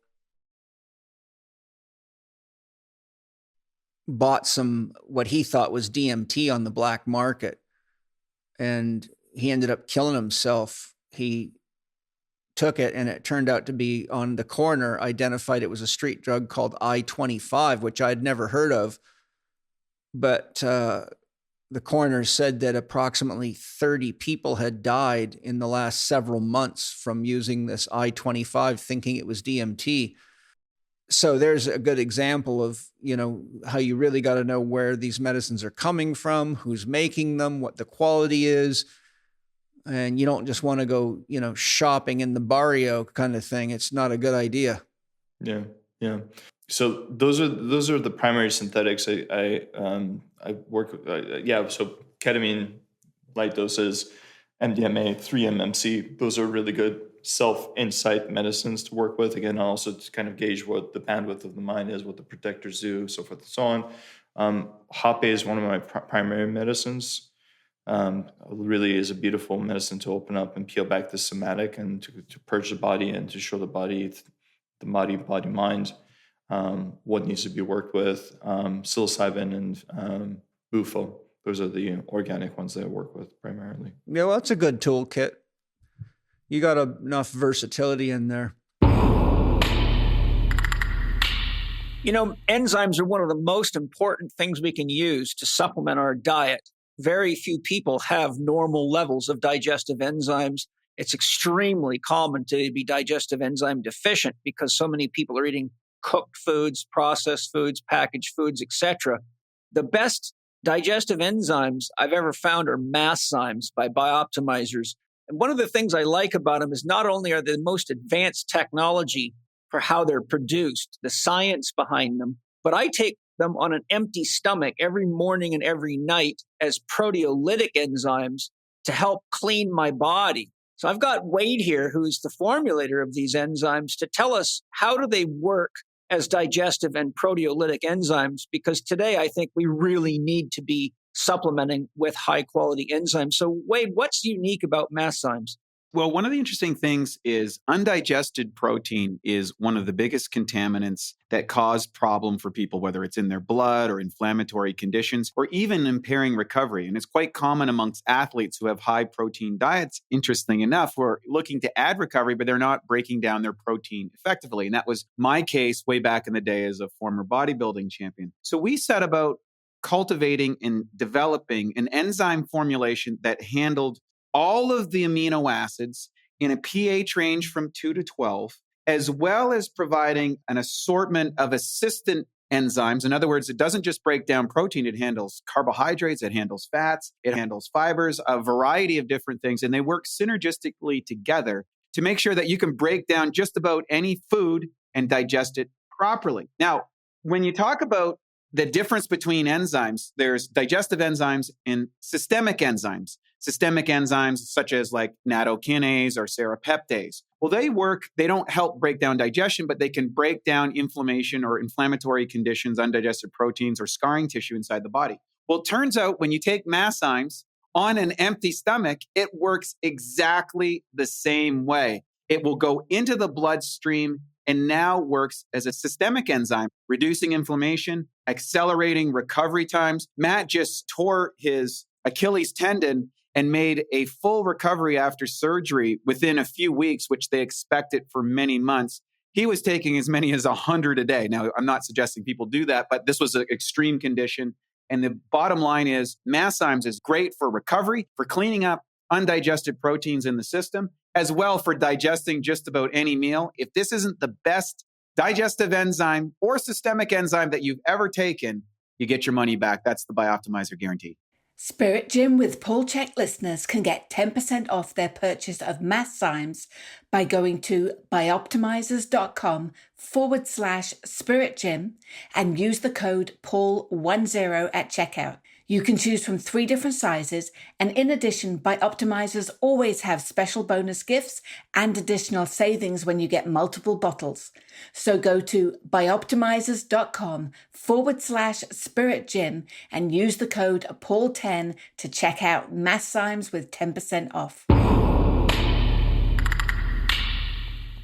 bought some, what he thought was DMT on the black market. And he ended up killing himself. He took it, and it turned out to be, on the coroner, identified it was a street drug called I-25, which I'd never heard of. But the coroner said that approximately 30 people had died in the last several months from using this I-25, thinking it was DMT. So there's a good example of, how you really got to know where these medicines are coming from, who's making them, what the quality is. And you don't just want to go, shopping in the barrio kind of thing. It's not a good idea. Yeah. Yeah. So those are the primary synthetics I work with. So ketamine, light doses, MDMA, 3-MMC, those are really good self-insight medicines to work with. Again, also to kind of gauge what the bandwidth of the mind is, what the protectors do, so forth and so on. Hape is one of my primary medicines. Really is a beautiful medicine to open up and peel back the somatic and to purge the body and to show the body mind, what needs to be worked with. Psilocybin and bufo. Those are the organic ones that I work with primarily. Yeah, well, that's a good toolkit. You got enough versatility in there. Enzymes are one of the most important things we can use to supplement our diet. Very few people have normal levels of digestive enzymes. It's extremely common to be digestive enzyme deficient because so many people are eating cooked foods, processed foods, packaged foods, etc. The best digestive enzymes I've ever found are Masszymes by Bioptimizers. And one of the things I like about them is not only are they the most advanced technology for how they're produced, the science behind them, but I take them on an empty stomach every morning and every night as proteolytic enzymes to help clean my body. So I've got Wade here, who's the formulator of these enzymes, to tell us how do they work as digestive and proteolytic enzymes, because today I think we really need to be supplementing with high quality enzymes. So Wade, what's unique about Masszymes? Well, one of the interesting things is undigested protein is one of the biggest contaminants that cause problem for people, whether it's in their blood or inflammatory conditions or even impairing recovery. And it's quite common amongst athletes who have high protein diets, interesting enough, who are looking to add recovery, but they're not breaking down their protein effectively. And that was my case way back in the day as a former bodybuilding champion. So we set about cultivating and developing an enzyme formulation that handled all of the amino acids in a pH range from 2 to 12, as well as providing an assortment of assistant enzymes. In other words, it doesn't just break down protein, it handles carbohydrates, it handles fats, it handles fibers, a variety of different things, and they work synergistically together to make sure that you can break down just about any food and digest it properly. Now, when you talk about the difference between enzymes, there's digestive enzymes and systemic enzymes. Systemic enzymes such as like nattokinase or serrapeptase. Well, they don't help break down digestion, but they can break down inflammation or inflammatory conditions, undigested proteins, or scarring tissue inside the body. Well, it turns out when you take Masszymes on an empty stomach, it works exactly the same way. It will go into the bloodstream and now works as a systemic enzyme, reducing inflammation, accelerating recovery times. Matt just tore his Achilles tendon and made a full recovery after surgery within a few weeks, which they expected for many months. He was taking as many as 100 a day. Now, I'm not suggesting people do that, but this was an extreme condition. And the bottom line is Masszymes is great for recovery, for cleaning up undigested proteins in the system, as well for digesting just about any meal. If this isn't the best digestive enzyme or systemic enzyme that you've ever taken, you get your money back. That's the Bioptimizer guarantee. Spirit Gym with Paul Chek listeners can get 10% off their purchase of Masszymes by going to bioptimizers.com/Spirit Gym and use the code PAUL10 at checkout. You can choose from 3 different sizes, and in addition, Bioptimizers always have special bonus gifts and additional savings when you get multiple bottles. So go to bioptimizers.com/Spirit Gym and use the code PAUL10 to check out Masszymes with 10% off.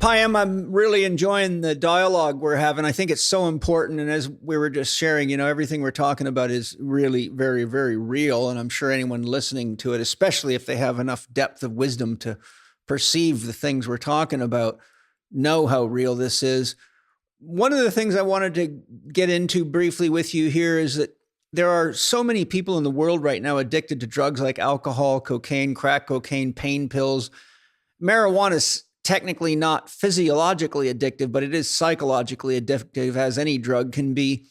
Payam, I'm really enjoying the dialogue we're having. I think it's so important. And as we were just sharing, everything we're talking about is really very, very real. And I'm sure anyone listening to it, especially if they have enough depth of wisdom to perceive the things we're talking about, know how real this is. One of the things I wanted to get into briefly with you here is that there are so many people in the world right now addicted to drugs like alcohol, cocaine, crack cocaine, pain pills. Marijuana is technically not physiologically addictive, but it is psychologically addictive, as any drug can be.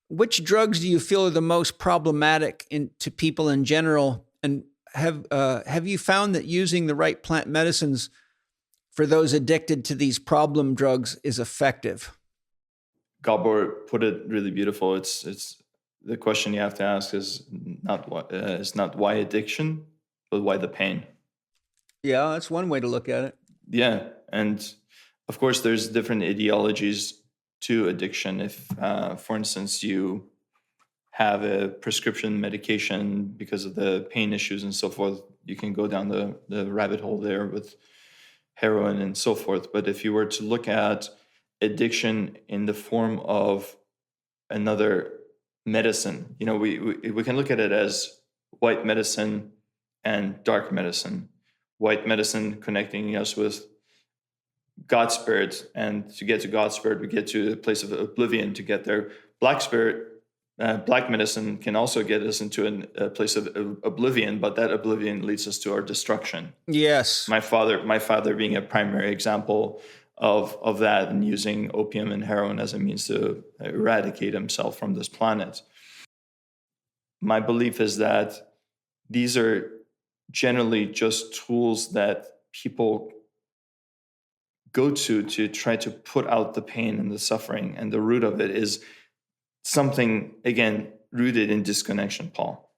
Which drugs do you feel are the most problematic to people in general? And have you found that using the right plant medicines for those addicted to these problem drugs is effective? Gabor put it really beautiful. It's the question you have to ask is not why addiction, but why the pain. Yeah, that's one way to look at it. Yeah, and of course, there's different ideologies to addiction. If, for instance, you have a prescription medication because of the pain issues and so forth, you can go down the rabbit hole there with heroin and so forth. But if you were to look at addiction in the form of another medicine, we can look at it as white medicine and dark medicine. White medicine connecting us with God spirit, and to get to God spirit, we get to a place of oblivion to get there. Black spirit, black medicine can also get us into a place of oblivion, but that oblivion leads us to our destruction. Yes. My father being a primary example of that, and using opium and heroin as a means to eradicate himself from this planet. My belief is that these are generally just tools that people go to try to put out the pain and the suffering, and the root of it is something, again, rooted in disconnection, Paul.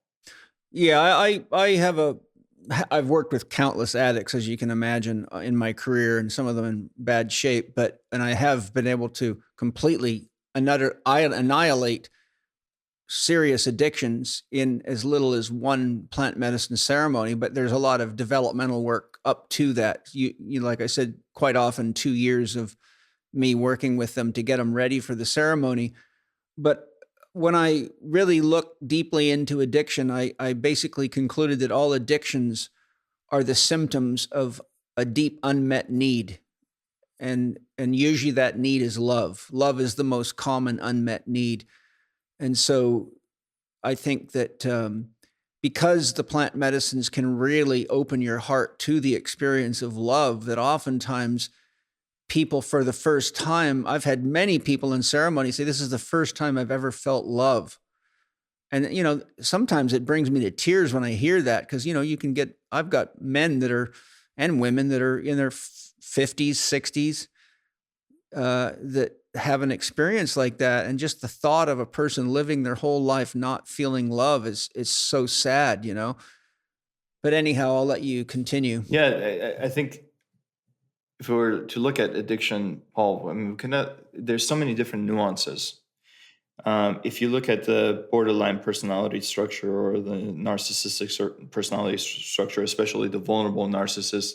Yeah, I've worked with countless addicts, as you can imagine, in my career, and some of them in bad shape, and I have been able to completely annihilate serious addictions in as little as one plant medicine ceremony, but there's a lot of developmental work up to that. You like I said, quite often 2 years of me working with them to get them ready for the ceremony. But when I really looked deeply into addiction, I basically concluded that all addictions are the symptoms of a deep unmet need. And usually that need is love. Love is the most common unmet need. And so I think that because the plant medicines can really open your heart to the experience of love, that oftentimes people, for the first time, I've had many people in ceremony say, this is the first time I've ever felt love. And, sometimes it brings me to tears when I hear that, because, I've got men and women that are in their 50s, 60s, that have an experience like that. And just the thought of a person living their whole life not feeling love is so sad, But anyhow, I'll let you continue. Yeah, I think if we were to look at addiction, Paul, I mean, there's so many different nuances. If you look at the borderline personality structure or the narcissistic personality structure, especially the vulnerable narcissists,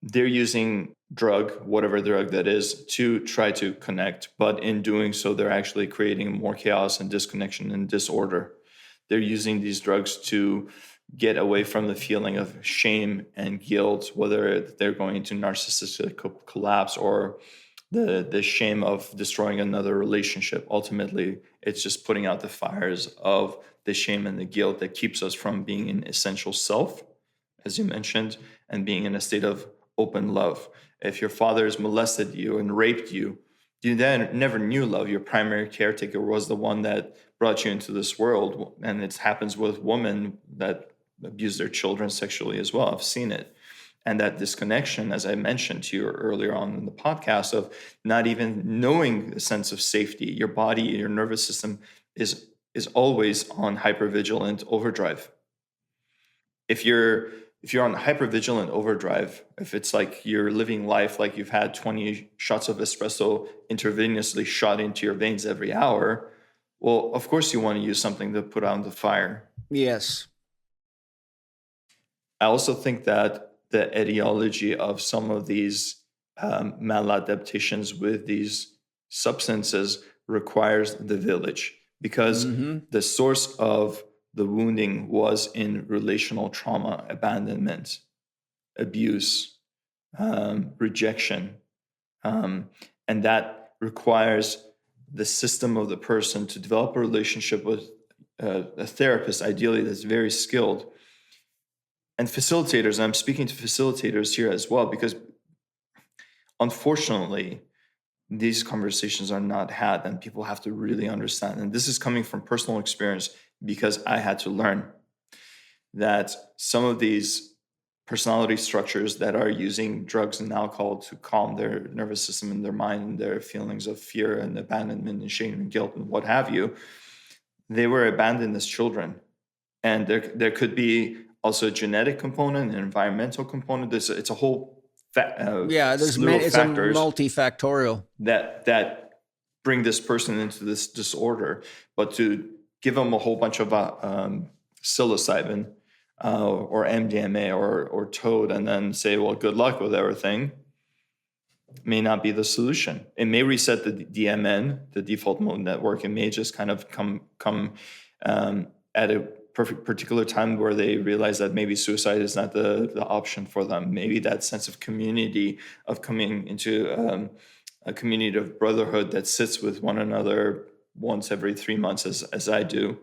they're using whatever drug that is, to try to connect. But in doing so, they're actually creating more chaos and disconnection and disorder. They're using these drugs to get away from the feeling of shame and guilt, whether they're going into narcissistic collapse or the shame of destroying another relationship. Ultimately, it's just putting out the fires of the shame and the guilt that keeps us from being an essential self, as you mentioned, and being in a state of open love. If your father has molested you and raped you, you then never knew love. Your primary caretaker was the one that brought you into this world. And it happens with women that abuse their children sexually as well. I've seen it. And that disconnection, as I mentioned to you earlier on in the podcast, of not even knowing the sense of safety. Your body, your nervous system is always on hypervigilant overdrive. If you're on hypervigilant overdrive, if it's like you're living life like you've had 20 shots of espresso intravenously shot into your veins every hour, well, of course you want to use something to put out the fire. Yes. I also think that the etiology of some of these maladaptations with these substances requires the village, because the source of the wounding was in relational trauma, abandonment, abuse, rejection. And that requires the system of the person to develop a relationship with a therapist, ideally that's very skilled. And facilitators, I'm speaking to facilitators here as well, because unfortunately, these conversations are not had, and people have to really understand. And this is coming from personal experience, because I had to learn that some of these personality structures that are using drugs and alcohol to calm their nervous system and their mind and their feelings of fear and abandonment and shame and guilt and what have you, they were abandoned as children. And there could be also a genetic component, an environmental component. It's a whole it's a multifactorial that bring this person into this disorder. But to give them a whole bunch of psilocybin or MDMA or toad, and then say, well, good luck with everything, may not be the solution. It may reset the DMN, the default mode network. It may just kind of come at a particular time where they realize that maybe suicide is not the option for them. Maybe that sense of community, of coming into a community of brotherhood that sits with one another once every 3 months, as I do,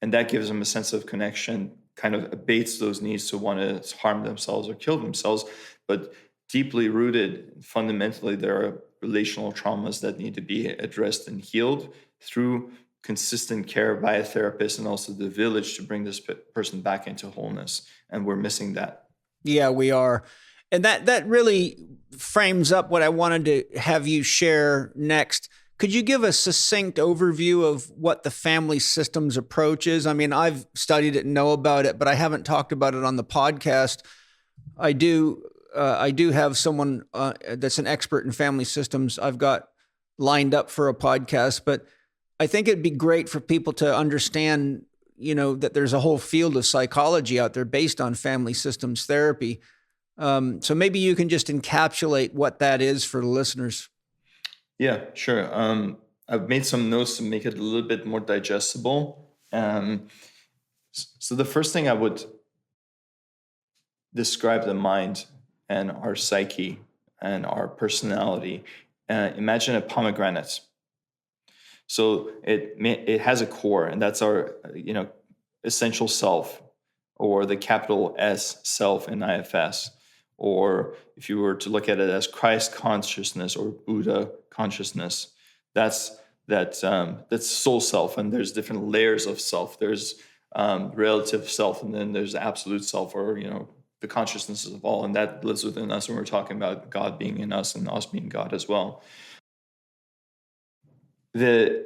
and that gives them a sense of connection, kind of abates those needs to want to harm themselves or kill themselves. But deeply rooted, fundamentally, there are relational traumas that need to be addressed and healed through consistent care by a therapist and also the village to bring this person back into wholeness. And we're missing that. Yeah, we are. And that really frames up what I wanted to have you share next. Could you give a succinct overview of what the family systems approach is? I mean, I've studied it and know about it, but I haven't talked about it on the podcast. I do have someone that's an expert in family systems I've got lined up for a podcast, but I think it'd be great for people to understand, that there's a whole field of psychology out there based on family systems therapy. So maybe you can just encapsulate what that is for the listeners. Yeah, sure. I've made some notes to make it a little bit more digestible. So the first thing I would describe the mind and our psyche and our personality. Imagine a pomegranate. So it has a core, and that's our essential self, or the capital S self in IFS. Or if you were to look at it as Christ consciousness or Buddha consciousness, that's soul self, and there's different layers of self. There's relative self, and then there's absolute self, or the consciousnesses of all, and that lives within us. And we're talking about God being in us and us being God as well. The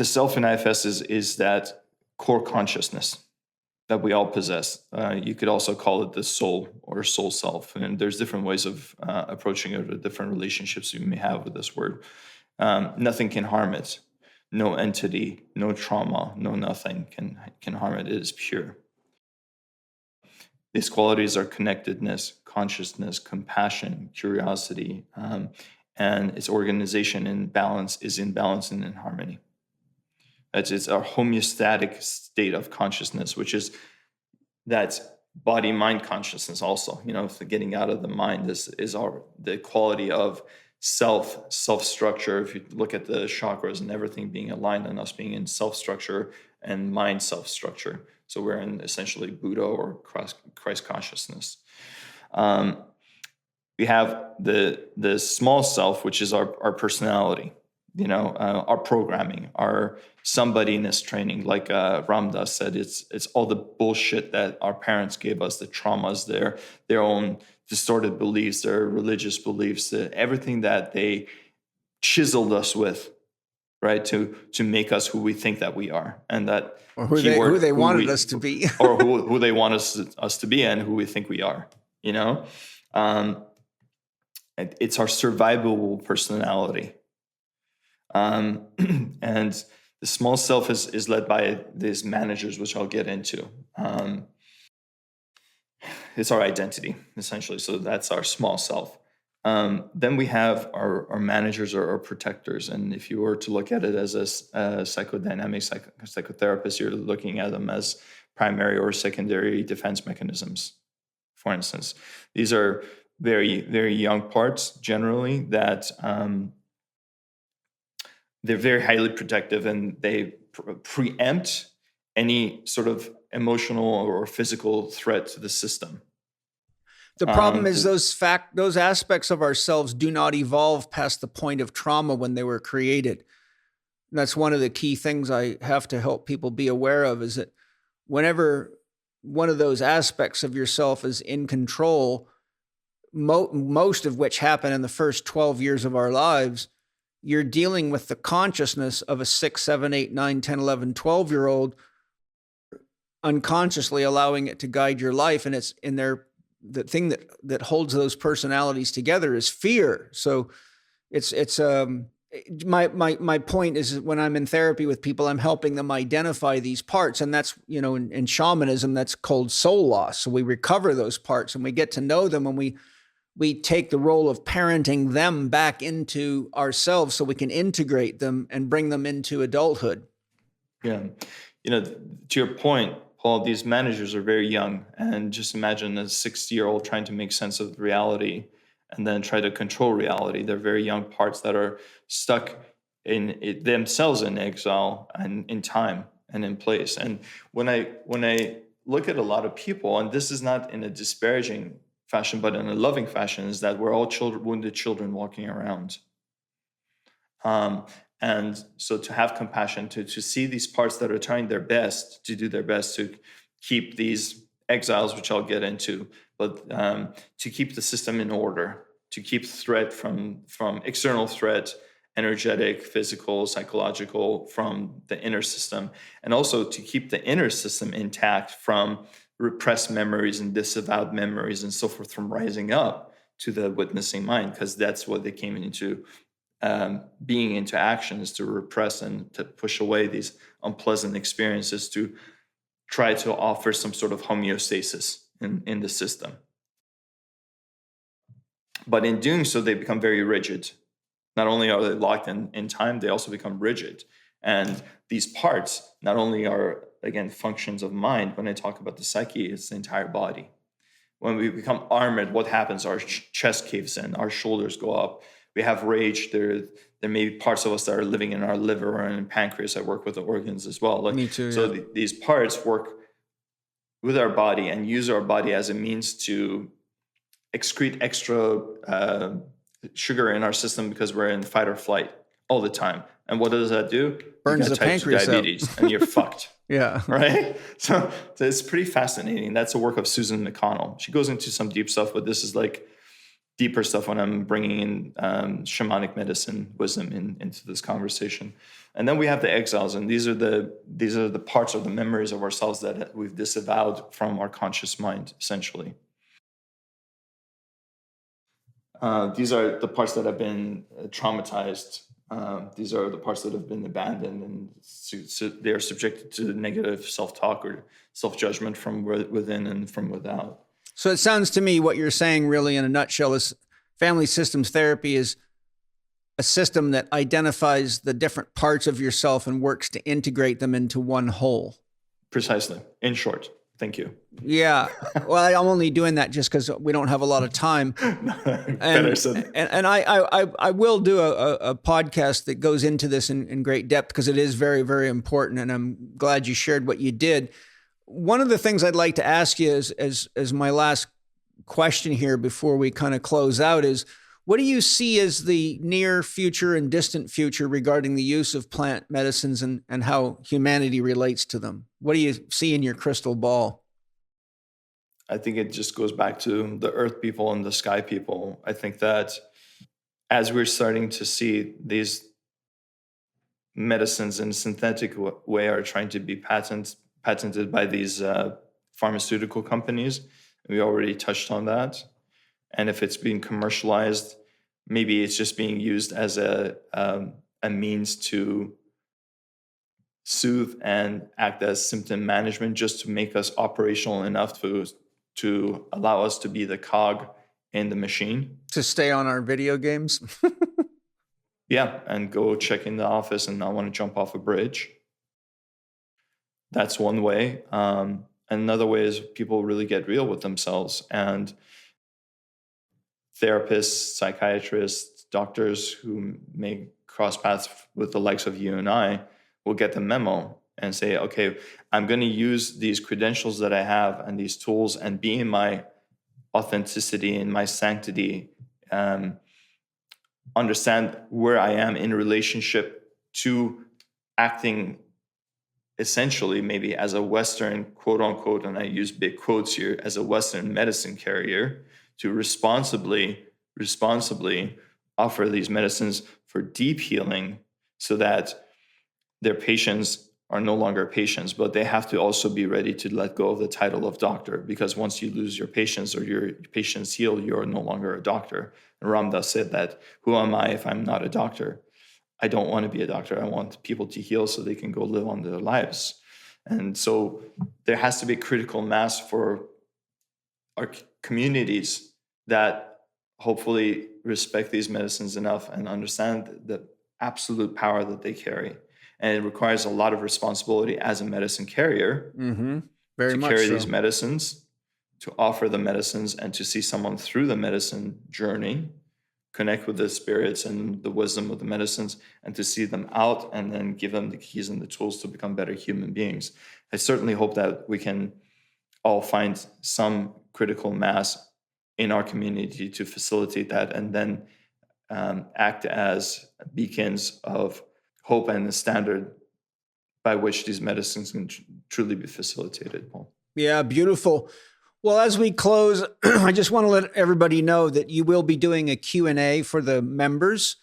self in IFS is that core consciousness that we all possess. You could also call it the soul or soul self. And there's different ways of approaching it, or different relationships you may have with this word. Nothing can harm it. No entity, no trauma, no nothing can harm it. It is pure. These qualities are connectedness, consciousness, compassion, curiosity, and its organization and balance is in balance and in harmony. It's our homeostatic state of consciousness, which is that body-mind consciousness also. Getting out of the mind is the quality of self-structure. If you look at the chakras and everything being aligned, and us being in self-structure and mind self-structure. So we're in essentially Buddha or Christ consciousness. We have the small self, which is our personality, our programming, our somebodyness training. Like Ram Dass said, it's all the bullshit that our parents gave us, the traumas, their own distorted beliefs, their religious beliefs, everything that they chiseled us with, right, to make us who we think that we are, and that or who they wanted us to be, or who they want us to be, and who we think we are. It's our survivable personality. And the small self is led by these managers, which I'll get into. it's our identity, essentially. So that's our small self. Then we have our managers or our protectors. And if you were to look at it as a psychodynamic psychotherapist, you're looking at them as primary or secondary defense mechanisms. For instance, these are very, very young parts generally that they're very highly protective, and they preempt any sort of emotional or physical threat to the system. The problem is those aspects of ourselves do not evolve past the point of trauma when they were created. And that's one of the key things I have to help people be aware of, is that whenever one of those aspects of yourself is in control, most of which happen in the first 12 years of our lives, you're dealing with the consciousness of a 6, 7, 8, 9, 10, 11, 12-year-old, unconsciously allowing it to guide your life. And it's in there. The thing that holds those personalities together is fear. So my point is, when I'm in therapy with people, I'm helping them identify these parts. And that's, in shamanism, that's called soul loss. So we recover those parts and we get to know them, and we take the role of parenting them back into ourselves so we can integrate them and bring them into adulthood. Yeah. To your point, Paul, these managers are very young, and just imagine a 60-year-old trying to make sense of reality and then try to control reality. They're very young parts that are stuck in it themselves, in exile and in time and in place. And when I look at a lot of people, and this is not in a disparaging fashion, but in a loving fashion, is that we're all wounded children walking around. And so to have compassion, to see these parts that are trying their best, to do their best to keep these exiles, which I'll get into, but to keep the system in order, to keep threat from external threat, energetic, physical, psychological, from the inner system, and also to keep the inner system intact from repressed memories and disavowed memories and so forth from rising up to the witnessing mind, because that's what they came into being into action, is to repress and to push away these unpleasant experiences, to try to offer some sort of homeostasis in the system. But in doing so, they become very rigid. Not only are they locked in time, they also become rigid. And these parts not only are, again, functions of mind. When I talk about the psyche, it's the entire body. When we become armored, what happens? Our chest caves in, our shoulders go up. We have rage. There may be parts of us that are living in our liver and pancreas. I work with the organs as well. Me too. So yeah. These parts work with our body and use our body as a means to excrete extra sugar in our system, because we're in fight or flight all the time. And what does that do? Burns the pancreas diabetes out. And you're fucked. Yeah. Right? So it's pretty fascinating. That's the work of Susan McConnell. She goes into some deep stuff, but this is like deeper stuff when I'm bringing in shamanic medicine wisdom into this conversation. And then we have the exiles, and these are the parts of the memories of ourselves that we've disavowed from our conscious mind, essentially. These are the parts that have been traumatized. These are the parts that have been abandoned, and so they are subjected to negative self-talk or self-judgment from within and from without. So it sounds to me what you're saying really in a nutshell is family systems therapy is a system that identifies the different parts of yourself and works to integrate them into one whole. Precisely. In short. Thank you. Yeah. Well, I'm only doing that just because we don't have a lot of time. Better said. And I will do a podcast that goes into this in great depth, because it is very, very important. And I'm glad you shared what you did. One of the things I'd like to ask you as my last question here before we kind of close out is, what do you see as the near future and distant future regarding the use of plant medicines and how humanity relates to them? What do you see in your crystal ball? I think it just goes back to the earth people and the sky people. I think that as we're starting to see these medicines in a synthetic way are trying to be patented by these pharmaceutical companies, we already touched on that. And if it's being commercialized, maybe it's just being used as a means to soothe and act as symptom management, just to make us operational enough to to allow us to be the cog in the machine. To stay on our video games. Yeah, and go check in the office and not want to jump off a bridge. That's one way. Another way is people really get real with themselves, and therapists, psychiatrists, doctors who may cross paths with the likes of you and I will get the memo and say, okay, I'm going to use these credentials that I have and these tools and be in my authenticity and my sanctity, understand where I am in relationship to acting essentially maybe as a Western, quote unquote, and I use big quotes here, as a Western medicine carrier, to responsibly offer these medicines for deep healing so that their patients are no longer patients, but they have to also be ready to let go of the title of doctor, because once you lose your patients or your patients heal, you're no longer a doctor. And Ram Dass said that, who am I if I'm not a doctor? I don't want to be a doctor. I want people to heal so they can go live on their lives. And so there has to be critical mass for our communities that hopefully respect these medicines enough and understand the absolute power that they carry. And it requires a lot of responsibility as a medicine carrier Very to much carry so. these medicines, to offer the medicines, and to see someone through the medicine journey, connect with the spirits and the wisdom of the medicines, and to see them out and then give them the keys and the tools to become better human beings. I certainly hope that we can all find some critical mass in our community to facilitate that, and then act as beacons of hope and the standard by which these medicines can truly be facilitated, Paul. Yeah, beautiful. Well, as we close, I just want to let everybody know that you will be doing a Q&A for the members.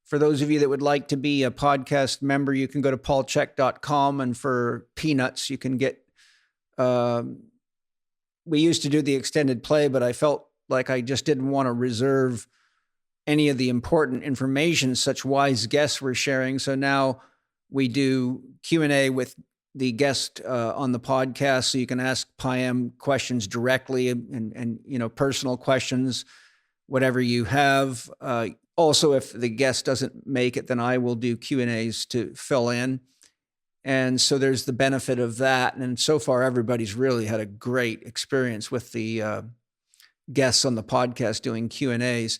For those of you that would like to be a podcast member, you can go to paulchek.com, and for peanuts, you can get, we used to do the extended play, but I felt like I just didn't want to reserve any of the important information such wise guests were sharing. So now we do Q&A with the guest on the podcast, so you can ask Payam questions directly and personal questions, whatever you have. Also, if the guest doesn't make it, then I will do Q&As to fill in. And so there's the benefit of that. And so far, everybody's really had a great experience with the guests on the podcast doing Q&As.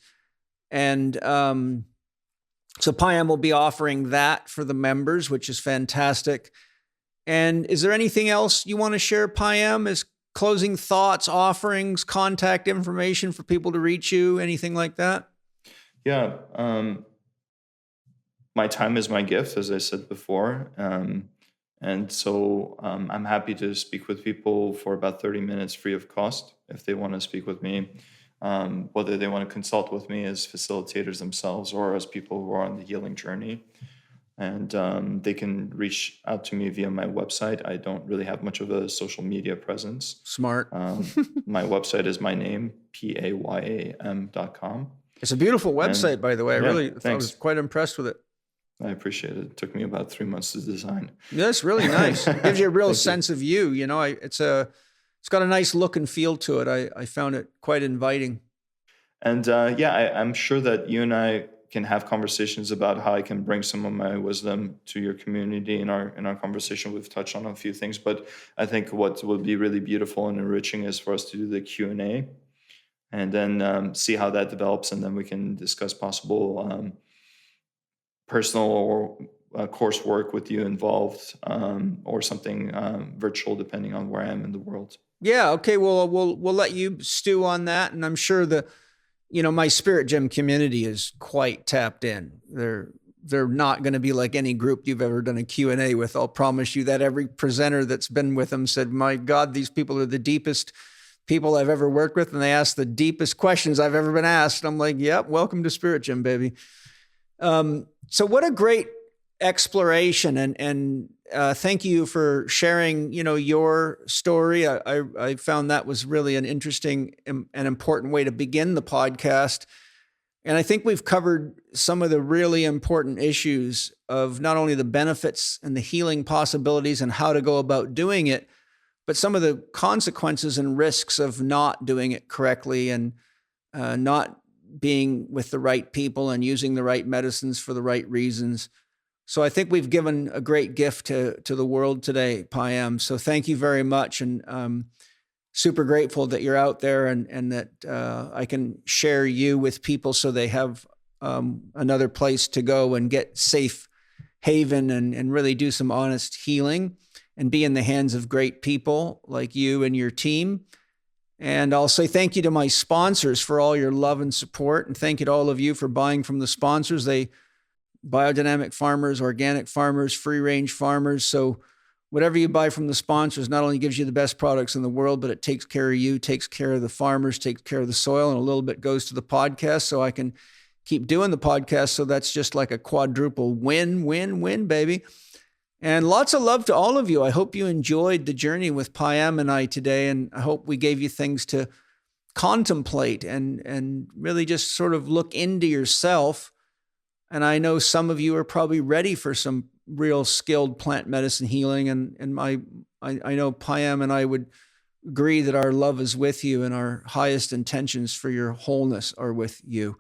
And so Payam will be offering that for the members, which is fantastic. And is there anything else you want to share, Payam, as closing thoughts, offerings, contact information for people to reach you, anything like that? Yeah. My time is my gift, as I said before. And so I'm happy to speak with people for about 30 minutes free of cost if they want to speak with me. Whether they want to consult with me as facilitators themselves or as people who are on the healing journey. And they can reach out to me via my website. I don't really have much of a social media presence. Smart. My website is my name, payam.com. It's a beautiful website, by the way. I was quite impressed with it. I appreciate it. It took me about 3 months to design. Yeah, it's really nice. It gives you a real sense of you. It's got a nice look and feel to it. I found it quite inviting. And I'm sure that you and I can have conversations about how I can bring some of my wisdom to your community. In our conversation, we've touched on a few things, but I think what would be really beautiful and enriching is for us to do the Q&A and then see how that develops. And then we can discuss possible personal or coursework with you involved or something virtual, depending on where I am in the world. Yeah. Okay. Well, we'll let you stew on that. And I'm sure my Spirit Gym community is quite tapped in. They're not going to be like any group you've ever done a Q&A with. I'll promise you that. Every presenter that's been with them said, my God, these people are the deepest people I've ever worked with. And they ask the deepest questions I've ever been asked. And I'm like, yep, welcome to Spirit Gym, baby. So what a great exploration. And thank you for sharing, your story. I found that was really an interesting and important way to begin the podcast. And I think we've covered some of the really important issues of not only the benefits and the healing possibilities and how to go about doing it, but some of the consequences and risks of not doing it correctly and not being with the right people and using the right medicines for the right reasons. So I think we've given a great gift to the world today, Payam. So thank you very much. And super grateful that you're out there and that I can share you with people so they have another place to go and get safe haven and really do some honest healing and be in the hands of great people like you and your team. And I'll say thank you to my sponsors for all your love and support. And thank you to all of you for buying from the sponsors. Biodynamic farmers, organic farmers, free range farmers. So whatever you buy from the sponsors not only gives you the best products in the world, but it takes care of you, takes care of the farmers, takes care of the soil, and a little bit goes to the podcast so I can keep doing the podcast. So that's just like a quadruple win, win, win, baby. And lots of love to all of you. I hope you enjoyed the journey with Payam and I today, and I hope we gave you things to contemplate and really just sort of look into yourself. And I know some of you are probably ready for some real skilled plant medicine healing. And I know Payam and I would agree that our love is with you and our highest intentions for your wholeness are with you.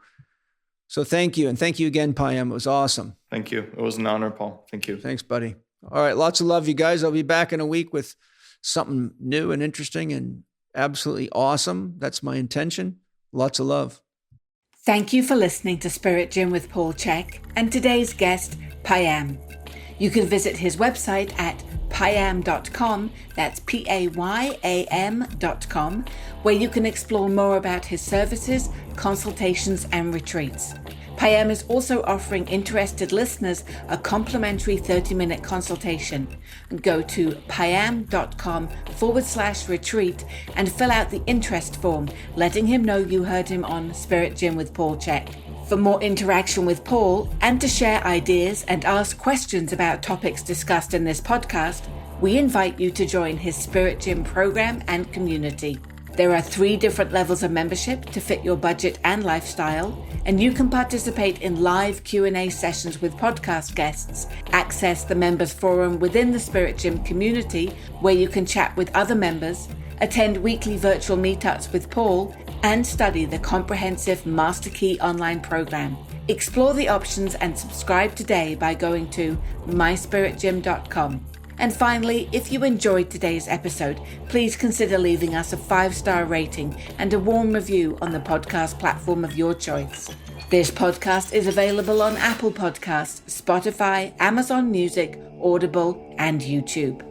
So thank you. And thank you again, Payam. It was awesome. Thank you. It was an honor, Paul. Thank you. Thanks, buddy. All right. Lots of love, you guys. I'll be back in a week with something new and interesting and absolutely awesome. That's my intention. Lots of love. Thank you for listening to Spirit Gym with Paul Chek and today's guest, Payam. You can visit his website at payam.com, that's payam.com, where you can explore more about his services, consultations, and retreats. Payam is also offering interested listeners a complimentary 30-minute consultation. Go to payam.com/retreat and fill out the interest form, letting him know you heard him on Spirit Gym with Paul Chek. For more interaction with Paul and to share ideas and ask questions about topics discussed in this podcast, we invite you to join his Spirit Gym program and community. There are 3 different levels of membership to fit your budget and lifestyle, and you can participate in live Q&A sessions with podcast guests, access the members forum within the Spirit Gym community where you can chat with other members, attend weekly virtual meetups with Paul, and study the comprehensive Master Key online program. Explore the options and subscribe today by going to myspiritgym.com. And finally, if you enjoyed today's episode, please consider leaving us a 5-star rating and a warm review on the podcast platform of your choice. This podcast is available on Apple Podcasts, Spotify, Amazon Music, Audible, and YouTube.